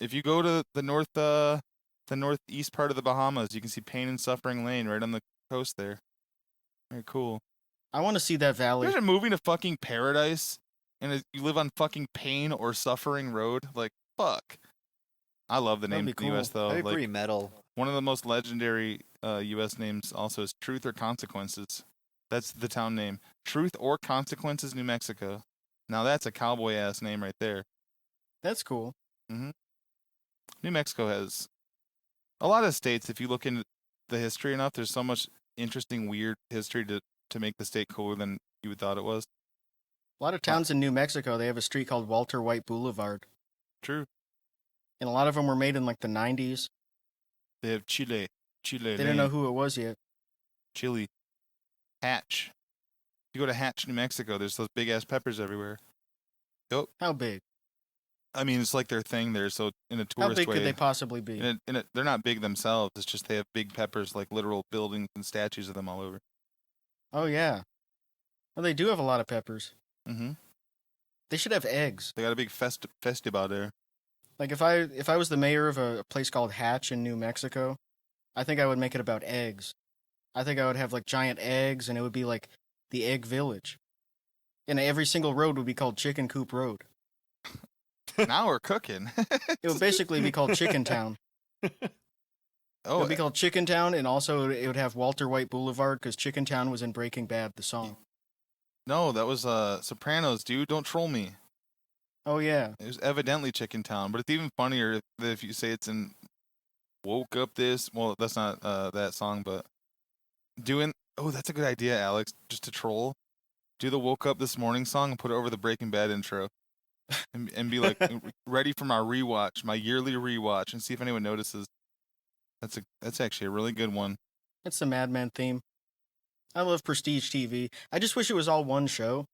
S2: If you go to the northeast part of the Bahamas, you can see Pain and Suffering Lane right on the coast there. Very cool.
S1: I want to see that valley.
S2: Imagine moving to fucking paradise and you live on fucking Pain or Suffering Road. Like, fuck. I love the
S1: That'd
S2: name
S1: be
S2: in the U.S.
S1: cool.
S2: though.
S3: That'd be
S2: Like,
S3: pretty metal.
S2: one of the most legendary U.S. names also is Truth or Consequences. That's the town name. Truth or Consequences, New Mexico. Now that's a cowboy ass name right there.
S1: That's cool.
S2: New Mexico has a lot of states. If you look into the history enough, there's so much interesting, weird history to make the state cooler than you would thought it was.
S1: A lot of towns in New Mexico, they have a street called Walter White Boulevard.
S2: True.
S1: And a lot of them were made in like the 90s.
S2: They have Chile.
S1: They didn't know who it was yet.
S2: Chile. Hatch. If you go to Hatch, New Mexico, there's those big ass peppers everywhere. Yep.
S1: How big?
S2: I mean, it's like their thing there. So in a tourist
S1: How big
S2: way,
S1: could they possibly be?
S2: they're not big themselves. It's just they have big peppers, like literal buildings and statues of them all over.
S1: Oh, yeah. Well, they do have a lot of peppers.
S2: Mm-hmm.
S1: They should have eggs.
S2: They got a big festival there.
S1: Like if I was the mayor of a place called Hatch in New Mexico, I think I would make it about eggs. I think I would have like giant eggs and it would be like the Egg Village. And every single road would be called Chicken Coop Road.
S2: Now we're cooking.
S1: It would basically be called Chicken Town. It
S2: Oh,
S1: would be called Chicken Town, and also it would have Walter White Boulevard because Chicken Town was in Breaking Bad, the song.
S2: no, that was Sopranos, dude. Don't troll me.
S1: Oh, yeah.
S2: It was evidently Chicken Town, but it's even funnier if you say it's in Woke Up This. Well, that's not that song, but doing. Oh, that's a good idea, Alex. Just to troll, do the Woke Up This Morning song and put it over the Breaking Bad intro, and be like ready for my rewatch, my yearly rewatch, and see if anyone notices. That's actually a really good one.
S1: It's the Mad Men theme. I love prestige TV. I just wish it was all one show.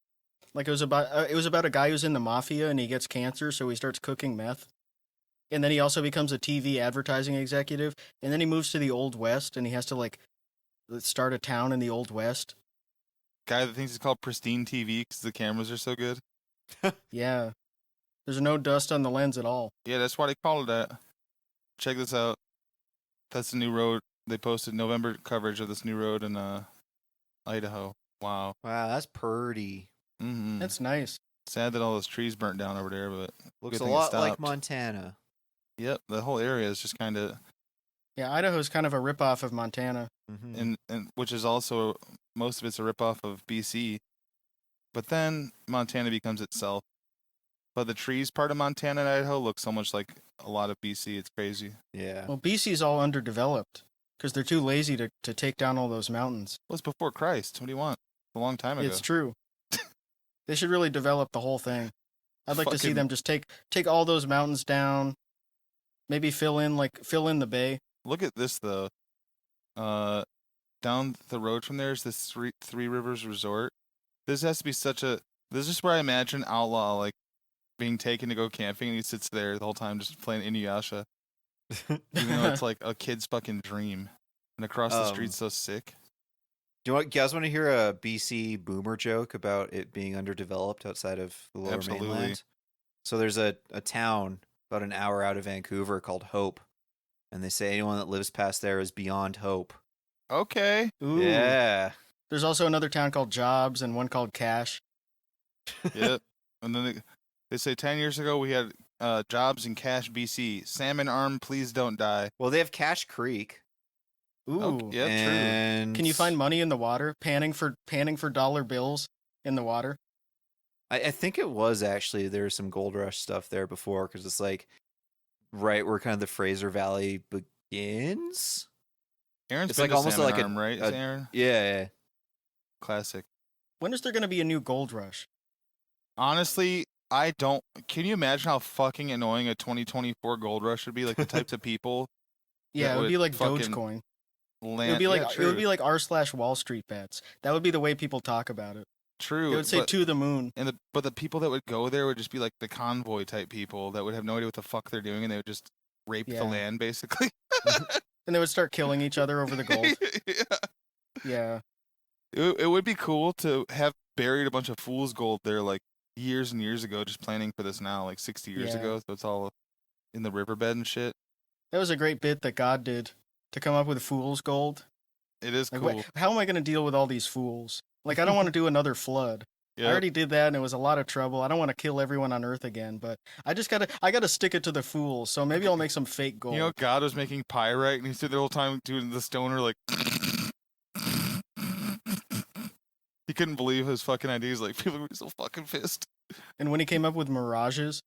S1: Like it was about a guy who's in the mafia and he gets cancer, so he starts cooking meth. And then he also becomes a TV advertising executive, and then he moves to the Old West and he has to like start a town in the Old West.
S2: Guy that thinks it's called pristine TV because the cameras are so good.
S1: Yeah. There's no dust on the lens at all.
S2: Yeah, that's why they call it that. Check this out. That's the new road. They posted November coverage of this new road in Idaho. Wow.
S3: Wow, that's pretty.
S2: Mm-hmm.
S1: That's nice.
S2: Sad that all those trees burnt down over there, but
S3: Looks
S2: good
S3: a
S2: thing it
S3: lot like
S2: stopped.
S3: Montana.
S2: Yep, the whole area is just kind of,
S1: Yeah, Idaho's kind of a ripoff of Montana.
S3: Mm-hmm.
S2: and which is also, most of it's a ripoff of BC. But then Montana becomes itself. But the trees part of Montana and Idaho look so much like a lot of BC. It's crazy.
S3: Yeah.
S1: Well, BC's all underdeveloped because they're too lazy to take down all those mountains.
S2: Well, it's before Christ. What do you want? A long time ago.
S1: It's true. They should really develop the whole thing. I'd like to see
S2: Fucking-
S1: them just take all those mountains down. Maybe fill in the bay.
S2: Look at this though. Down the road from there is this Three Rivers Resort. This has to be this is where I imagine Outlaw like being taken to go camping, and he sits there the whole time just playing Inuyasha, even though it's like a kid's fucking dream. And across the street's so sick.
S3: Do you guys want to hear a BC boomer joke about it being underdeveloped outside of the Lower
S2: Absolutely.
S3: Mainland? So there's a town about an hour out of Vancouver called Hope, and they say anyone that lives past there is beyond hope.
S2: Okay.
S1: Ooh.
S3: Yeah.
S1: There's also another town called Jobs and one called Cash.
S2: Yep. And then they say 10 years ago we had jobs in Cache, BC. Salmon arm, please don't die.
S3: Well, they have Cache Creek.
S1: Ooh.
S2: Okay, yeah, true.
S3: and
S1: Can you find money in the water? Panning for dollar bills in the water?
S3: I think it was actually, there was some gold rush stuff there before, because it's like right where kind of the Fraser Valley begins.
S2: Aaron's
S3: It's
S2: been
S3: like
S2: to
S3: almost
S2: Salmon
S3: like a-
S2: arm, right?
S3: a-
S2: Aaron?
S3: Yeah.
S2: Classic.
S1: When is there going to be a new gold rush?
S2: Honestly, I don't. Can you imagine how fucking annoying a 2024 gold rush would be? Like the types of people
S1: Yeah,
S2: That
S1: it would be
S2: would
S1: like
S2: fucking
S1: Dogecoin.
S2: land.
S1: It would be like
S2: yeah, true.
S1: r// Wall Street bets. That would be the way people talk about it.
S2: True.
S1: They would say
S2: but,
S1: to the moon.
S2: but the people that would go there would just be like the convoy type people that would have no idea what the fuck they're doing, and they would just rape
S1: Yeah.
S2: the land basically.
S1: And they would start killing each other over the gold.
S2: Yeah.
S1: Yeah.
S2: It would be cool to have buried a bunch of fool's gold there like years and years ago, just planning for this now, like 60 years
S1: Yeah.
S2: ago. So it's all in the riverbed and shit.
S1: That was a great bit that God did to come up with fool's gold.
S2: It is
S1: Like,
S2: cool.
S1: how am I going to deal with all these fools? Like, I don't want to do another flood.
S2: Yeah.
S1: I already did that, and it was a lot of trouble. I don't want to kill everyone on Earth again, but I gotta stick it to the fools. So maybe I'll make some fake gold.
S2: You know, God was making pyrite, and he stood there the whole time doing the stoner like. He couldn't believe his fucking ideas. Like people were so fucking pissed.
S1: And when he came up with mirages,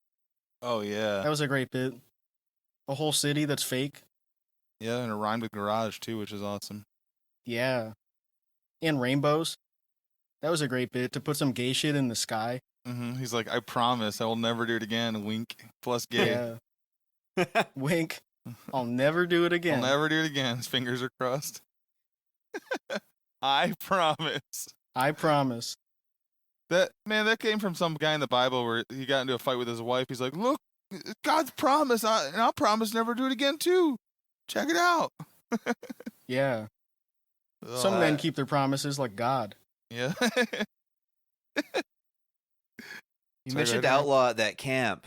S2: Oh yeah,
S1: that was a great bit. A whole city that's fake.
S2: yeah, and it rhymed with garage too, which is awesome.
S1: Yeah. And rainbows. That was a great bit to put some gay shit in the sky.
S2: He's like, I promise, I will never do it again. Wink plus gay.
S1: Yeah. Wink. I'll never do it again.
S2: I'll never do it again. His fingers are crossed. I promise.
S1: I promise.
S2: That came from some guy in the Bible where he got into a fight with his wife. He's like, look, God's promise, and I'll promise never do it again too. Check it out.
S1: Yeah. Some men keep their promises like God.
S2: Yeah.
S3: You
S2: Sorry,
S3: mentioned
S2: go ahead.
S3: Outlaw at that camp,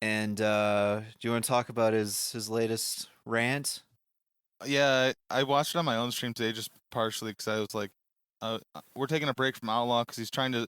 S3: and do you want to talk about his latest rant?
S2: Yeah, I watched it on my own stream today, just partially because I was like, we're taking a break from Outlaw because he's trying to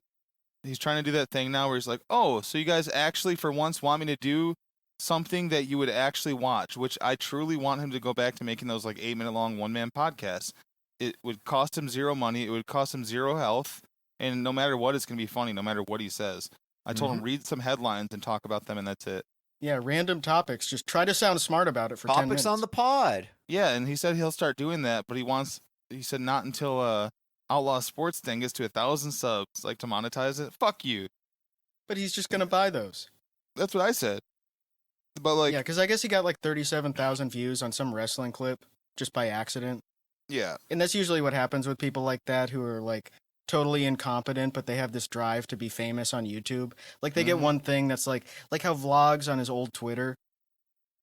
S2: do that thing now where he's like, oh, so you guys actually for once want me to do something that you would actually watch, which I truly want him to go back to making those like 8-minute long one-man podcasts. It would cost him zero money. It would cost him zero health. And no matter what, it's going to be funny, no matter what he says. I told him, read some headlines and talk about them, and that's it.
S1: Yeah, random topics. Just try to sound smart about it for 10 minutes.
S3: Topics on the pod.
S2: Yeah, and he said he'll start doing that, but he said not until Outlaw Sports thing gets to 1,000 subs, like to monetize it. Fuck you.
S1: But he's just going to buy those.
S2: That's what I said. But like,
S1: Yeah, because I guess he got like 37,000 views on some wrestling clip just by accident.
S2: yeah.
S1: And that's usually what happens with people like that who are like totally incompetent, but they have this drive to be famous on YouTube. Like they get
S2: Mhm.
S1: one thing that's like how Vlogs on his old Twitter,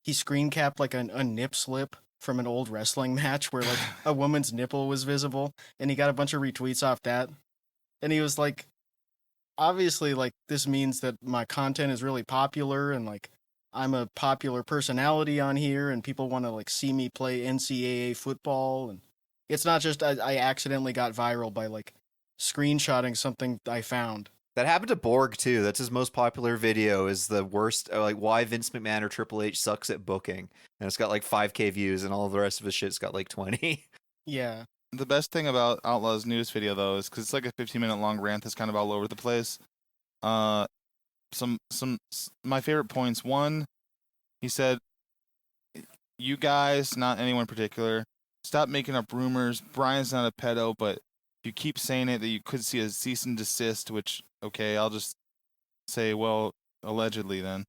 S1: he screen capped like a nip slip from an old wrestling match where like a woman's nipple was visible, and he got a bunch of retweets off that. And he was like, obviously, like, this means that my content is really popular and, like, I'm a popular personality on here and people want to, like, see me play NCAA football. And it's not just I accidentally got viral by, like, screenshotting something I found.
S3: That happened to Borg too. That's his most popular video. Is the worst, like why Vince McMahon or Triple H sucks at booking, and it's got like 5K views, and all of the rest of his shit's got like 20.
S1: Yeah.
S2: The best thing about Outlaw's newest video, though, is because it's like a 15-minute long rant that's kind of all over the place. My favorite points. One, he said, "You guys, not anyone in particular, stop making up rumors. Brian's not a pedo, but you keep saying it that you could see a cease and desist." Which, okay, I'll just say, well, allegedly then.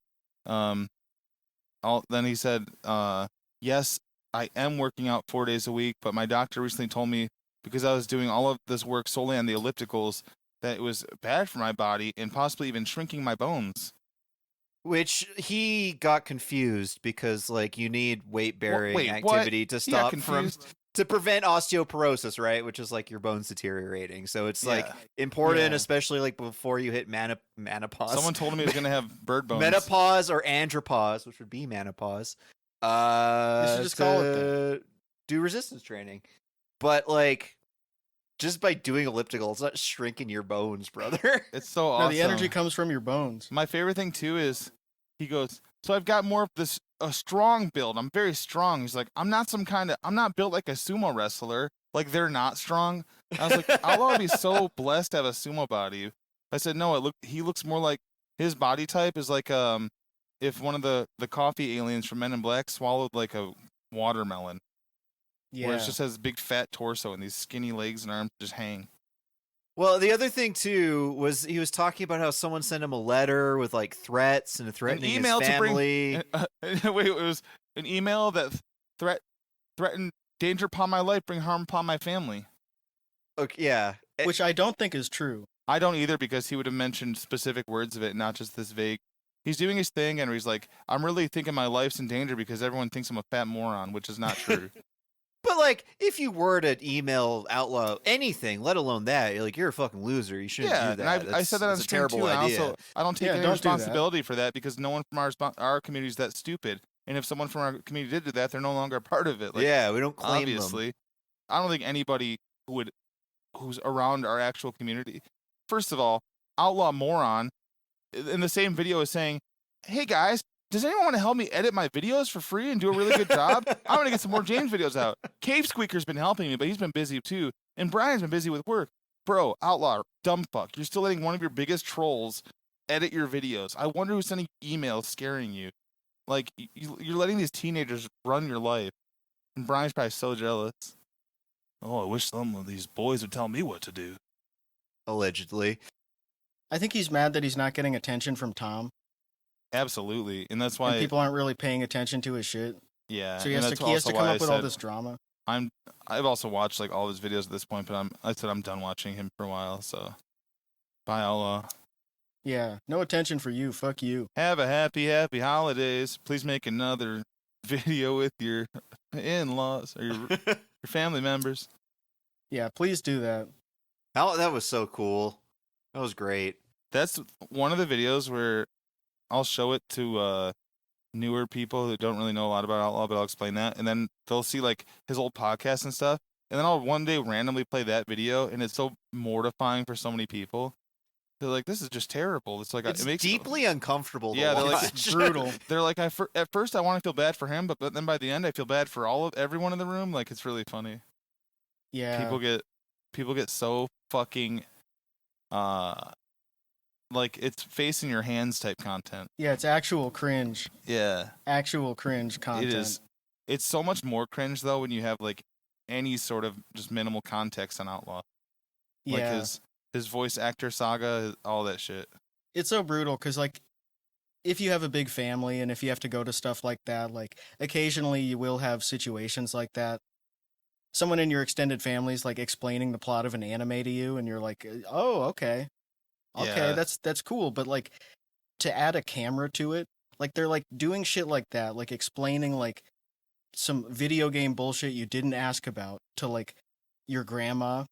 S2: Then he said, "Yes, I am working out 4 days a week, but my doctor recently told me because I was doing all of this work solely on the ellipticals that it was bad for my body and possibly even shrinking my bones."
S3: Which he got confused because like you need weight bearing
S2: Wait,
S3: activity
S2: what?
S3: to
S2: He got
S3: stop from
S2: confused?
S3: to prevent osteoporosis, right? Which is like your bones deteriorating. So it's like
S2: Yeah.
S3: important,
S1: Yeah.
S3: especially like before you hit menopause.
S2: Someone told him he was gonna have bird bones.
S3: menopause or andropause, which would be menopause.
S1: You should just call it that.
S3: Do resistance training, but like just by doing elliptical, it's not shrinking your bones, brother.
S2: It's so
S1: No,
S2: awesome.
S1: the energy comes from your bones.
S2: My favorite thing too is he goes, "So I've got more of this a strong build. I'm very strong." He's like, I'm not built like a sumo wrestler. Like they're not strong. I was like, Outlaw would be so blessed to have a sumo body. I said, no, he looks more like his body type is like if one of the coffee aliens from Men in Black swallowed like a watermelon.
S1: Yeah.
S2: Where it just has a big fat torso and these skinny legs and arms just hang.
S3: Well, the other thing too was he was talking about how someone sent him a letter with like threats and threatening
S2: email
S3: his
S2: to bring-
S3: family.
S2: Wait, it was an email that threatened danger upon my life, bring harm upon my family.
S3: Okay, yeah.
S1: Which I don't think is true.
S2: I don't either, because he would have mentioned specific words of it, not just this vague. He's doing his thing, and he's like, I'm really thinking my life's in danger because everyone thinks I'm a fat moron, which is not true.
S3: But like, if you were to email Outlaw anything, let alone that, you're a fucking loser. You shouldn't
S2: Yeah,
S3: do that.
S2: and I said that on
S3: That's a
S2: stream
S3: terrible
S2: too. And
S3: idea.
S2: also, I don't take
S1: Yeah,
S2: any
S1: don't do that.
S2: responsibility for that because no one from our community is that stupid. And if someone from our community did do that, they're no longer a part of it. Like,
S3: Yeah, we don't claim them.
S2: obviously, I don't think anybody who's around our actual community. First of all, Outlaw Moron in the same video is saying, "Hey guys, does anyone want to help me edit my videos for free and do a really good job? I want to get some more James videos out. Cave Squeaker's been helping me, but he's been busy too. And Brian's been busy with work. Bro, Outlaw, dumb fuck. You're still letting one of your biggest trolls edit your videos. I wonder who's sending emails scaring you. Like, you're letting these teenagers run your life. And Brian's probably so jealous. Oh, I wish some of these boys would tell me what to do."
S3: Allegedly.
S1: I think he's mad that he's not getting attention from Tom.
S2: Absolutely. And that's
S1: And
S2: why,
S1: people aren't really paying attention to his shit.
S2: yeah.
S1: So he
S2: and
S1: has
S2: that's
S1: to, he has
S2: also
S1: to come
S2: why
S1: up
S2: I
S1: with all
S2: said
S1: this drama.
S2: I've also watched like all his videos at this point, but I said I'm done watching him for a while, so bye Outlaw.
S1: Yeah, no attention for you. Fuck you.
S2: Have a happy holidays. Please make another video with your in-laws or your family members.
S1: Yeah, please do that.
S3: That was so cool. That was great.
S2: That's one of the videos where I'll show it to newer people who don't really know a lot about Outlaw, but I'll explain that, and then they'll see like his old podcasts and stuff, and then I'll one day randomly play that video, and it's so mortifying for so many people. They're like, "This is just terrible." It's like
S3: It's
S2: it makes
S3: deeply uncomfortable to
S2: Yeah, they're
S3: watch.
S2: like,
S1: It's brutal.
S2: They're like, at first I want to feel bad for him, but then by the end I feel bad for everyone in the room. Like, it's really funny.
S1: Yeah.
S2: People get so fucking like it's face in your hands type content.
S1: Yeah, it's actual cringe.
S2: Yeah,
S1: Actual cringe content.
S2: it is. It's so much more cringe though when you have like any sort of just minimal context on Outlaw. Like
S1: Yeah.
S2: his voice actor saga, all that shit.
S1: It's so brutal because, like, if you have a big family and if you have to go to stuff like that, like, occasionally you will have situations like that. Someone in your extended family's, like, explaining the plot of an anime to you, and you're like, oh, okay. Okay,
S2: Yeah.
S1: that's cool. But, like, to add a camera to it, like, they're, like, doing shit like that, like, explaining, like, some video game bullshit you didn't ask about to, like, your grandma.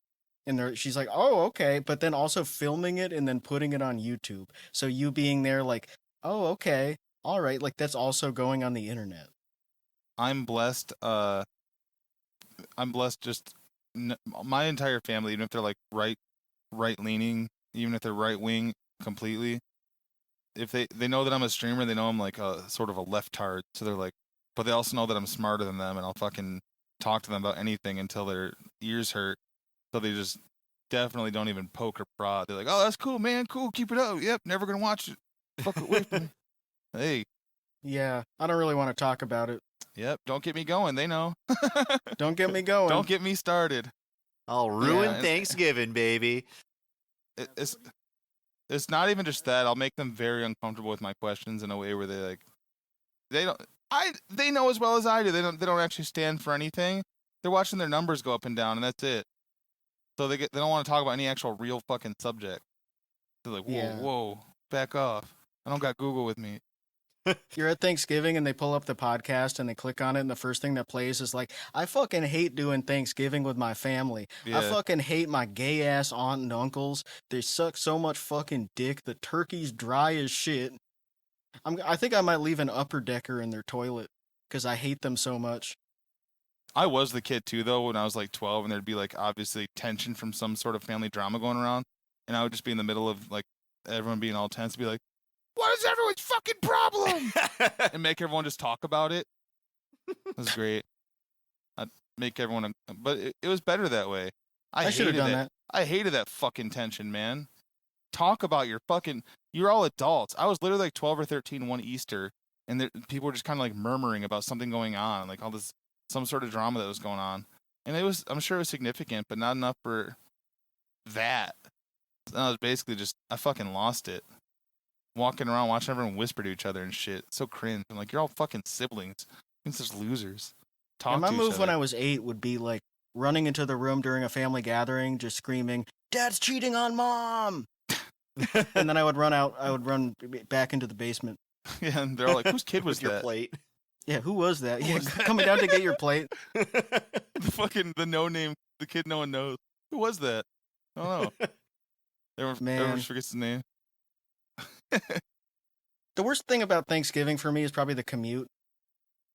S1: And she's like, oh, okay. But then also filming it and then putting it on YouTube. So you being there like, oh, okay. All right. Like that's also going on the internet.
S2: I'm blessed. I'm blessed. My entire family, even if they're like right leaning, even if they're right wing completely, if they know that I'm a streamer, they know I'm like a sort of a leftard. So they're like, but they also know that I'm smarter than them, and I'll fucking talk to them about anything until their ears hurt. So they just definitely don't even poke or prod. They're like, oh, that's cool, man. Cool. Keep it up. Yep. Never going to watch it. Fuck it with me. Hey.
S1: Yeah. I don't really want to talk about it.
S2: Yep. Don't get me going. They know.
S1: Don't get me going.
S2: Don't get me started.
S3: I'll ruin
S2: Yeah,
S3: Thanksgiving, baby.
S2: It's not even just that. I'll make them very uncomfortable with my questions in a way where they know as well as I do. They don't actually stand for anything. They're watching their numbers go up and down, and that's it. So they don't want to talk about any actual real fucking subject. They're like, whoa, back off. I don't got Google with me.
S1: You're at Thanksgiving and they pull up the podcast and they click on it and the first thing that plays is like, I fucking hate doing Thanksgiving with my family.
S2: Yeah.
S1: I fucking hate my gay ass aunt and uncles. They suck so much fucking dick. The turkey's dry as shit. I think I might leave an upper decker in their toilet because I hate them so much.
S2: I was the kid too, though, when I was like 12, and there'd be like obviously tension from some sort of family drama going around, and I would just be in the middle of like everyone being all tense, and be like, "What is everyone's fucking problem?" and make everyone just talk about it. It was great. I'd make everyone, but it was better that way.
S1: I should have done that.
S2: I hated that fucking tension, man. Talk about you're all adults. I was literally like 12 or 13 one Easter, and people were just kind of like murmuring about something going on, like all this. Some sort of drama that was going on. And I'm sure it was significant, but not enough for that. And I was basically I fucking lost it. Walking around, watching everyone whisper to each other and shit. So cringe. I'm like, you're all fucking siblings. You're just losers.
S1: And my move when I was 8 would be like running into the room during a family gathering, just screaming, "Dad's cheating on Mom!" And then I would run back into the basement.
S2: Yeah, and they're all like, whose kid was
S3: With
S2: that?
S3: Your plate.
S1: Yeah, who was that? Yeah, coming down to get your plate.
S2: The no name, the kid no one knows. Who was that? I don't know. Everyone just forgets his name.
S1: The worst thing about Thanksgiving for me is probably the commute.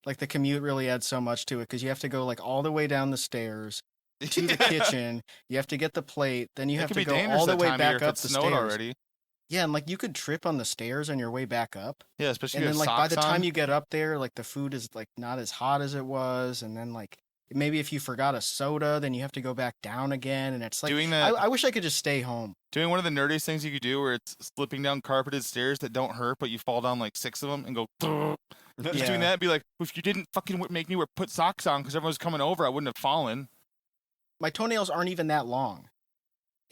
S1: Like the commute really adds so much to it because you have to go like all the way down the stairs to the kitchen. You have to get the plate, then you have to go all the way back up the stairs.
S2: Already.
S1: Yeah, and like you could trip on the stairs on your way back up.
S2: Yeah, especially
S1: and
S2: if
S1: then
S2: you have
S1: like by the
S2: socks
S1: time
S2: on.
S1: you get up there, like the food is like not as hot as it was, and then like maybe if you forgot a soda, then you have to go back down again, and it's like
S2: Doing that,
S1: I wish I could just stay home.
S2: Doing one of the nerdiest things you could do, where it's slipping down carpeted stairs that don't hurt, but you fall down like 6 of them and go. Just doing that, be like, if you didn't fucking make me put socks on because everyone was coming over, I wouldn't have fallen.
S1: My toenails aren't even that long.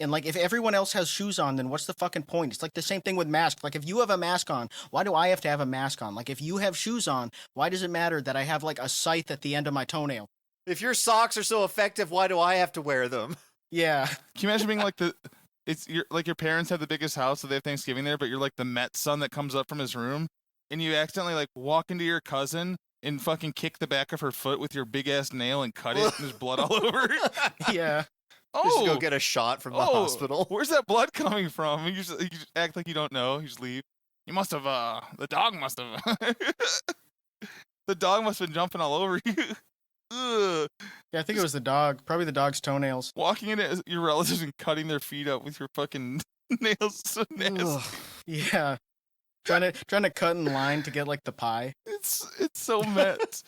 S1: And, like, if everyone else has shoes on, then what's the fucking point? It's like the same thing with masks. Like, if you have a mask on, why do I have to have a mask on? Like, if you have shoes on, why does it matter that I have, like, a scythe at the end of my toenail?
S3: If your socks are so effective, why do I have to wear them?
S1: Yeah.
S2: Can you imagine being like your parents have the biggest house, so they have Thanksgiving there, but you're like the Met son that comes up from his room, and you accidentally, like, walk into your cousin and fucking kick the back of her foot with your big-ass nail and cut it, and there's blood all over it.
S1: Yeah.
S3: Just go get a shot from the hospital.
S2: Where's that blood coming from? You just act like you don't know. You just leave. You must have, the dog must have. The dog must have been jumping all over you. Ugh.
S1: Yeah, I think it was the dog. Probably the dog's toenails.
S2: Walking into your relatives and cutting their feet up with your fucking nails. So nasty.
S1: Yeah. Trying to cut in line to get, like, the pie.
S2: It's so Met.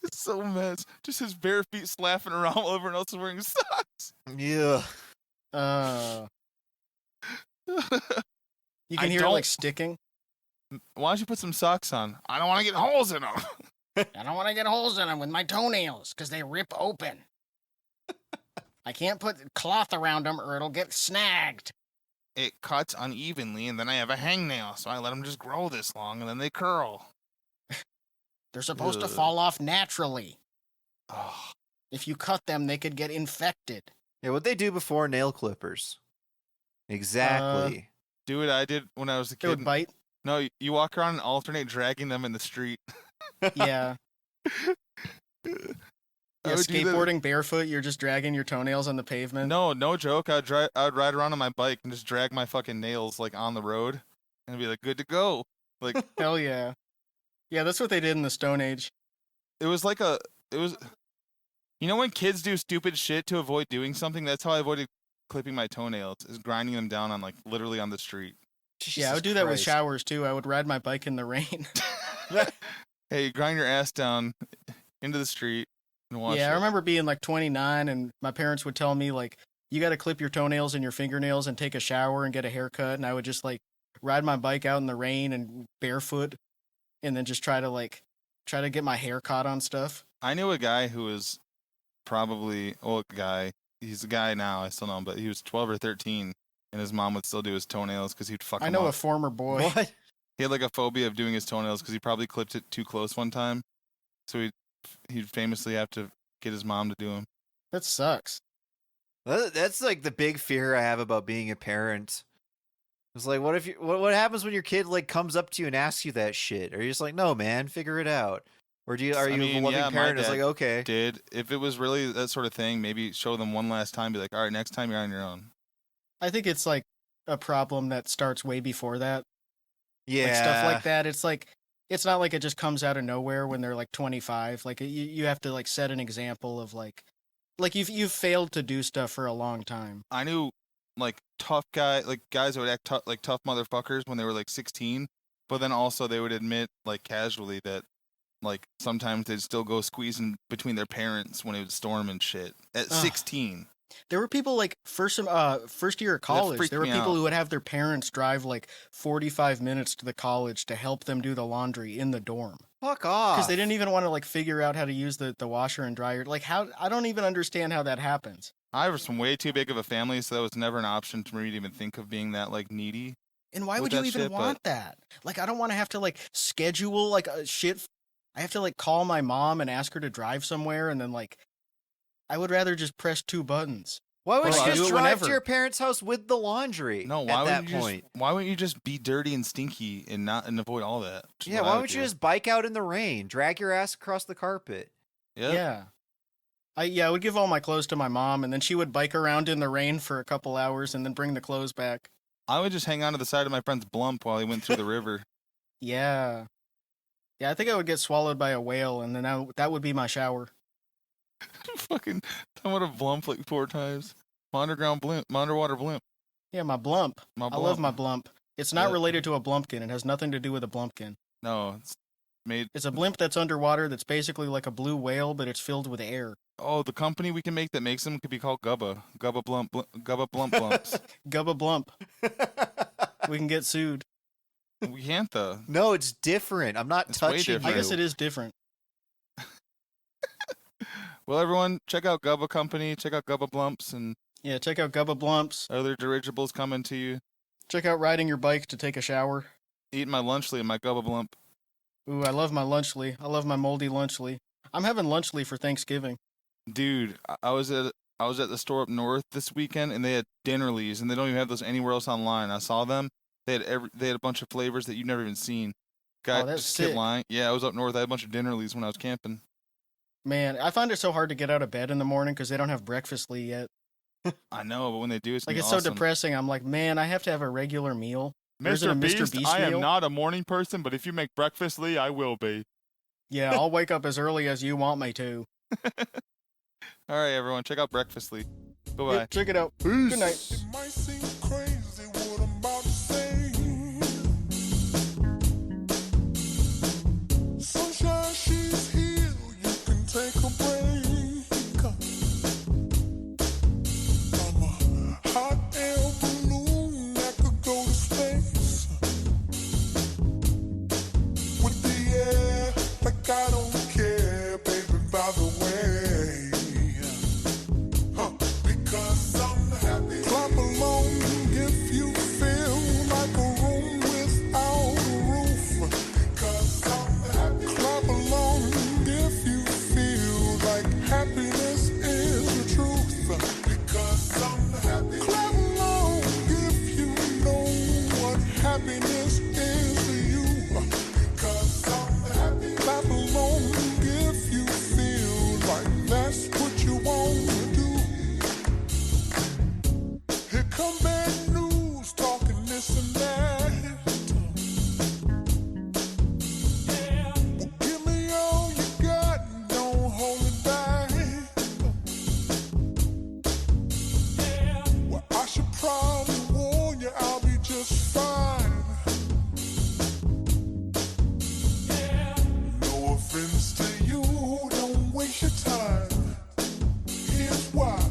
S2: It's so Met. Just his bare feet slapping around while everyone else is wearing socks.
S3: Yeah.
S1: You can hear it, like, sticking.
S2: Why don't you put some socks on? I don't want to get holes in them.
S1: I don't want to get holes in them with my toenails because they rip open. I can't put cloth around them or it'll get snagged.
S2: It cuts unevenly, and then I have a hangnail, so I let them just grow this long, and then they curl.
S1: They're supposed to fall off naturally.
S2: Oh.
S1: If you cut them, they could get infected.
S3: Yeah, what they do before nail clippers. Exactly.
S2: Do what I did when I was a kid.
S1: It would bite?
S2: No, you walk around and alternate dragging them in the street.
S1: Yeah. Yeah,
S2: I would do that.
S1: skateboarding barefoot, you're just dragging your toenails on the pavement.
S2: No joke. I'd ride around on my bike and just drag my fucking nails like on the road, and be like, good to go. Like
S1: Hell yeah. Yeah, that's what they did in the Stone Age.
S2: it was. You know when kids do stupid shit to avoid doing something? That's how I avoided clipping my toenails, is grinding them down on like literally on the street.
S1: Yeah, I would do that with showers too. I would ride my bike in the rain.
S2: Hey, grind your ass down into the street and wash it.
S1: Yeah, I remember being like 29 and my parents would tell me like, you got to clip your toenails and your fingernails and take a shower and get a haircut. And I would just like ride my bike out in the rain and barefoot and then just try to get my hair caught on stuff.
S2: I knew a guy who was probably he's a guy now, I still know him, but he was 12 or 13 and his mom would still do his toenails because he'd fuck
S1: I
S2: him
S1: know
S2: up.
S1: a former boy.
S3: What?
S2: He had like a phobia of doing his toenails because he probably clipped it too close one time, so he'd famously have to get his mom to do him.
S1: That sucks.
S3: That's like the big fear I have about being a parent. It's like, what happens when your kid like comes up to you and asks you that shit? Are you just like, no, man, figure it out? Or are you a loving
S2: my
S3: parent? It's
S2: dad
S3: like, okay.
S2: If it was really that sort of thing, maybe show them one last time, be like, all right, next time you're on your own.
S1: I think it's like a problem that starts way before that.
S3: Yeah.
S1: Like stuff like that. It's like, it's not like it just comes out of nowhere when they're like 25. Like you have to like set an example of like you've failed to do stuff for a long time.
S2: I knew like guys that would act like tough motherfuckers when they were like 16, but then also they would admit like casually that like sometimes they'd still go squeezing between their parents when it would storm and shit at 16.
S1: There were people like first year of college. There were people who would have their parents drive like 45 minutes to the college to help them do the laundry in the dorm.
S3: Fuck off.
S1: Because they didn't even want to like figure out how to use the washer and dryer. Like I don't even understand how that happens.
S2: I was from way too big of a family, so that was never an option to me to even think of being that like needy.
S1: And why would you even want that? Like I don't want to have to like schedule like shit. I have to like call my mom and ask her to drive somewhere, and then like I would rather just press 2 buttons.
S3: Why would you just drive
S1: whenever.
S3: to your parents' house with the laundry?
S2: No, why wouldn't you just be dirty and stinky and avoid all that?
S3: Yeah, why would you just bike out in the rain, drag your ass across the carpet?
S2: Yep.
S1: Yeah. I would give all my clothes to my mom, and then she would bike around in the rain for a couple hours and then bring the clothes back.
S2: I would just hang on to the side of my friend's blump while he went through the river.
S1: Yeah. Yeah, I think I would get swallowed by a whale, and then that would be my shower.
S2: Fucking, I would have blump like 4 times. My underwater blimp.
S1: Yeah, my blump. I love my blump. It's not related to a blumpkin. It has nothing to do with a blumpkin.
S2: No, it's made.
S1: It's a blimp that's underwater that's basically like a blue whale, but it's filled with air.
S2: Oh, the company we can make that makes them could be called Gubba. Gubba Blump Blumps.
S1: Gubba Blump. We can get sued.
S2: We can't though.
S3: No, it's different. I'm not touching you.
S1: I guess it is different.
S2: Well, everyone, check out Gubba Company. Check out Gubba Blumps and
S1: yeah, check out Gubba Blumps.
S2: Other dirigibles coming to you.
S1: Check out riding your bike to take a shower.
S2: Eating my lunchly in my Gubba Blump.
S1: Ooh, I love my lunchly. I love my moldy lunchly. I'm having lunchly for Thanksgiving.
S2: Dude, I was at the store up north this weekend and they had dinnerlies and they don't even have those anywhere else online. I saw them. They had a bunch of flavors that you've never even seen. Guy just kept lying. Yeah, I was up north. I had a bunch of dinnerlies when I was camping.
S1: Man, I find it so hard to get out of bed in the morning because they don't have breakfastly yet.
S2: I know, but when they do, it's
S1: like it's
S2: awesome.
S1: So depressing. I'm like, man, I have to have a regular meal.
S2: Mr. Beast, I am not a morning person, but if you make breakfastly, I will be.
S1: Yeah, I'll wake up as early as you want me to.
S2: All right, everyone, check out breakfastly. Bye-bye.
S1: Yeah, check it out. Peace. Good night.
S4: It might seem crazy what I'm about to say. Sunshine, she's here. You can take a break. I'm a hot air balloon that could go to space. With the air, like I don't care, baby, by the way. Because I'm happy. Clap along. WFYM.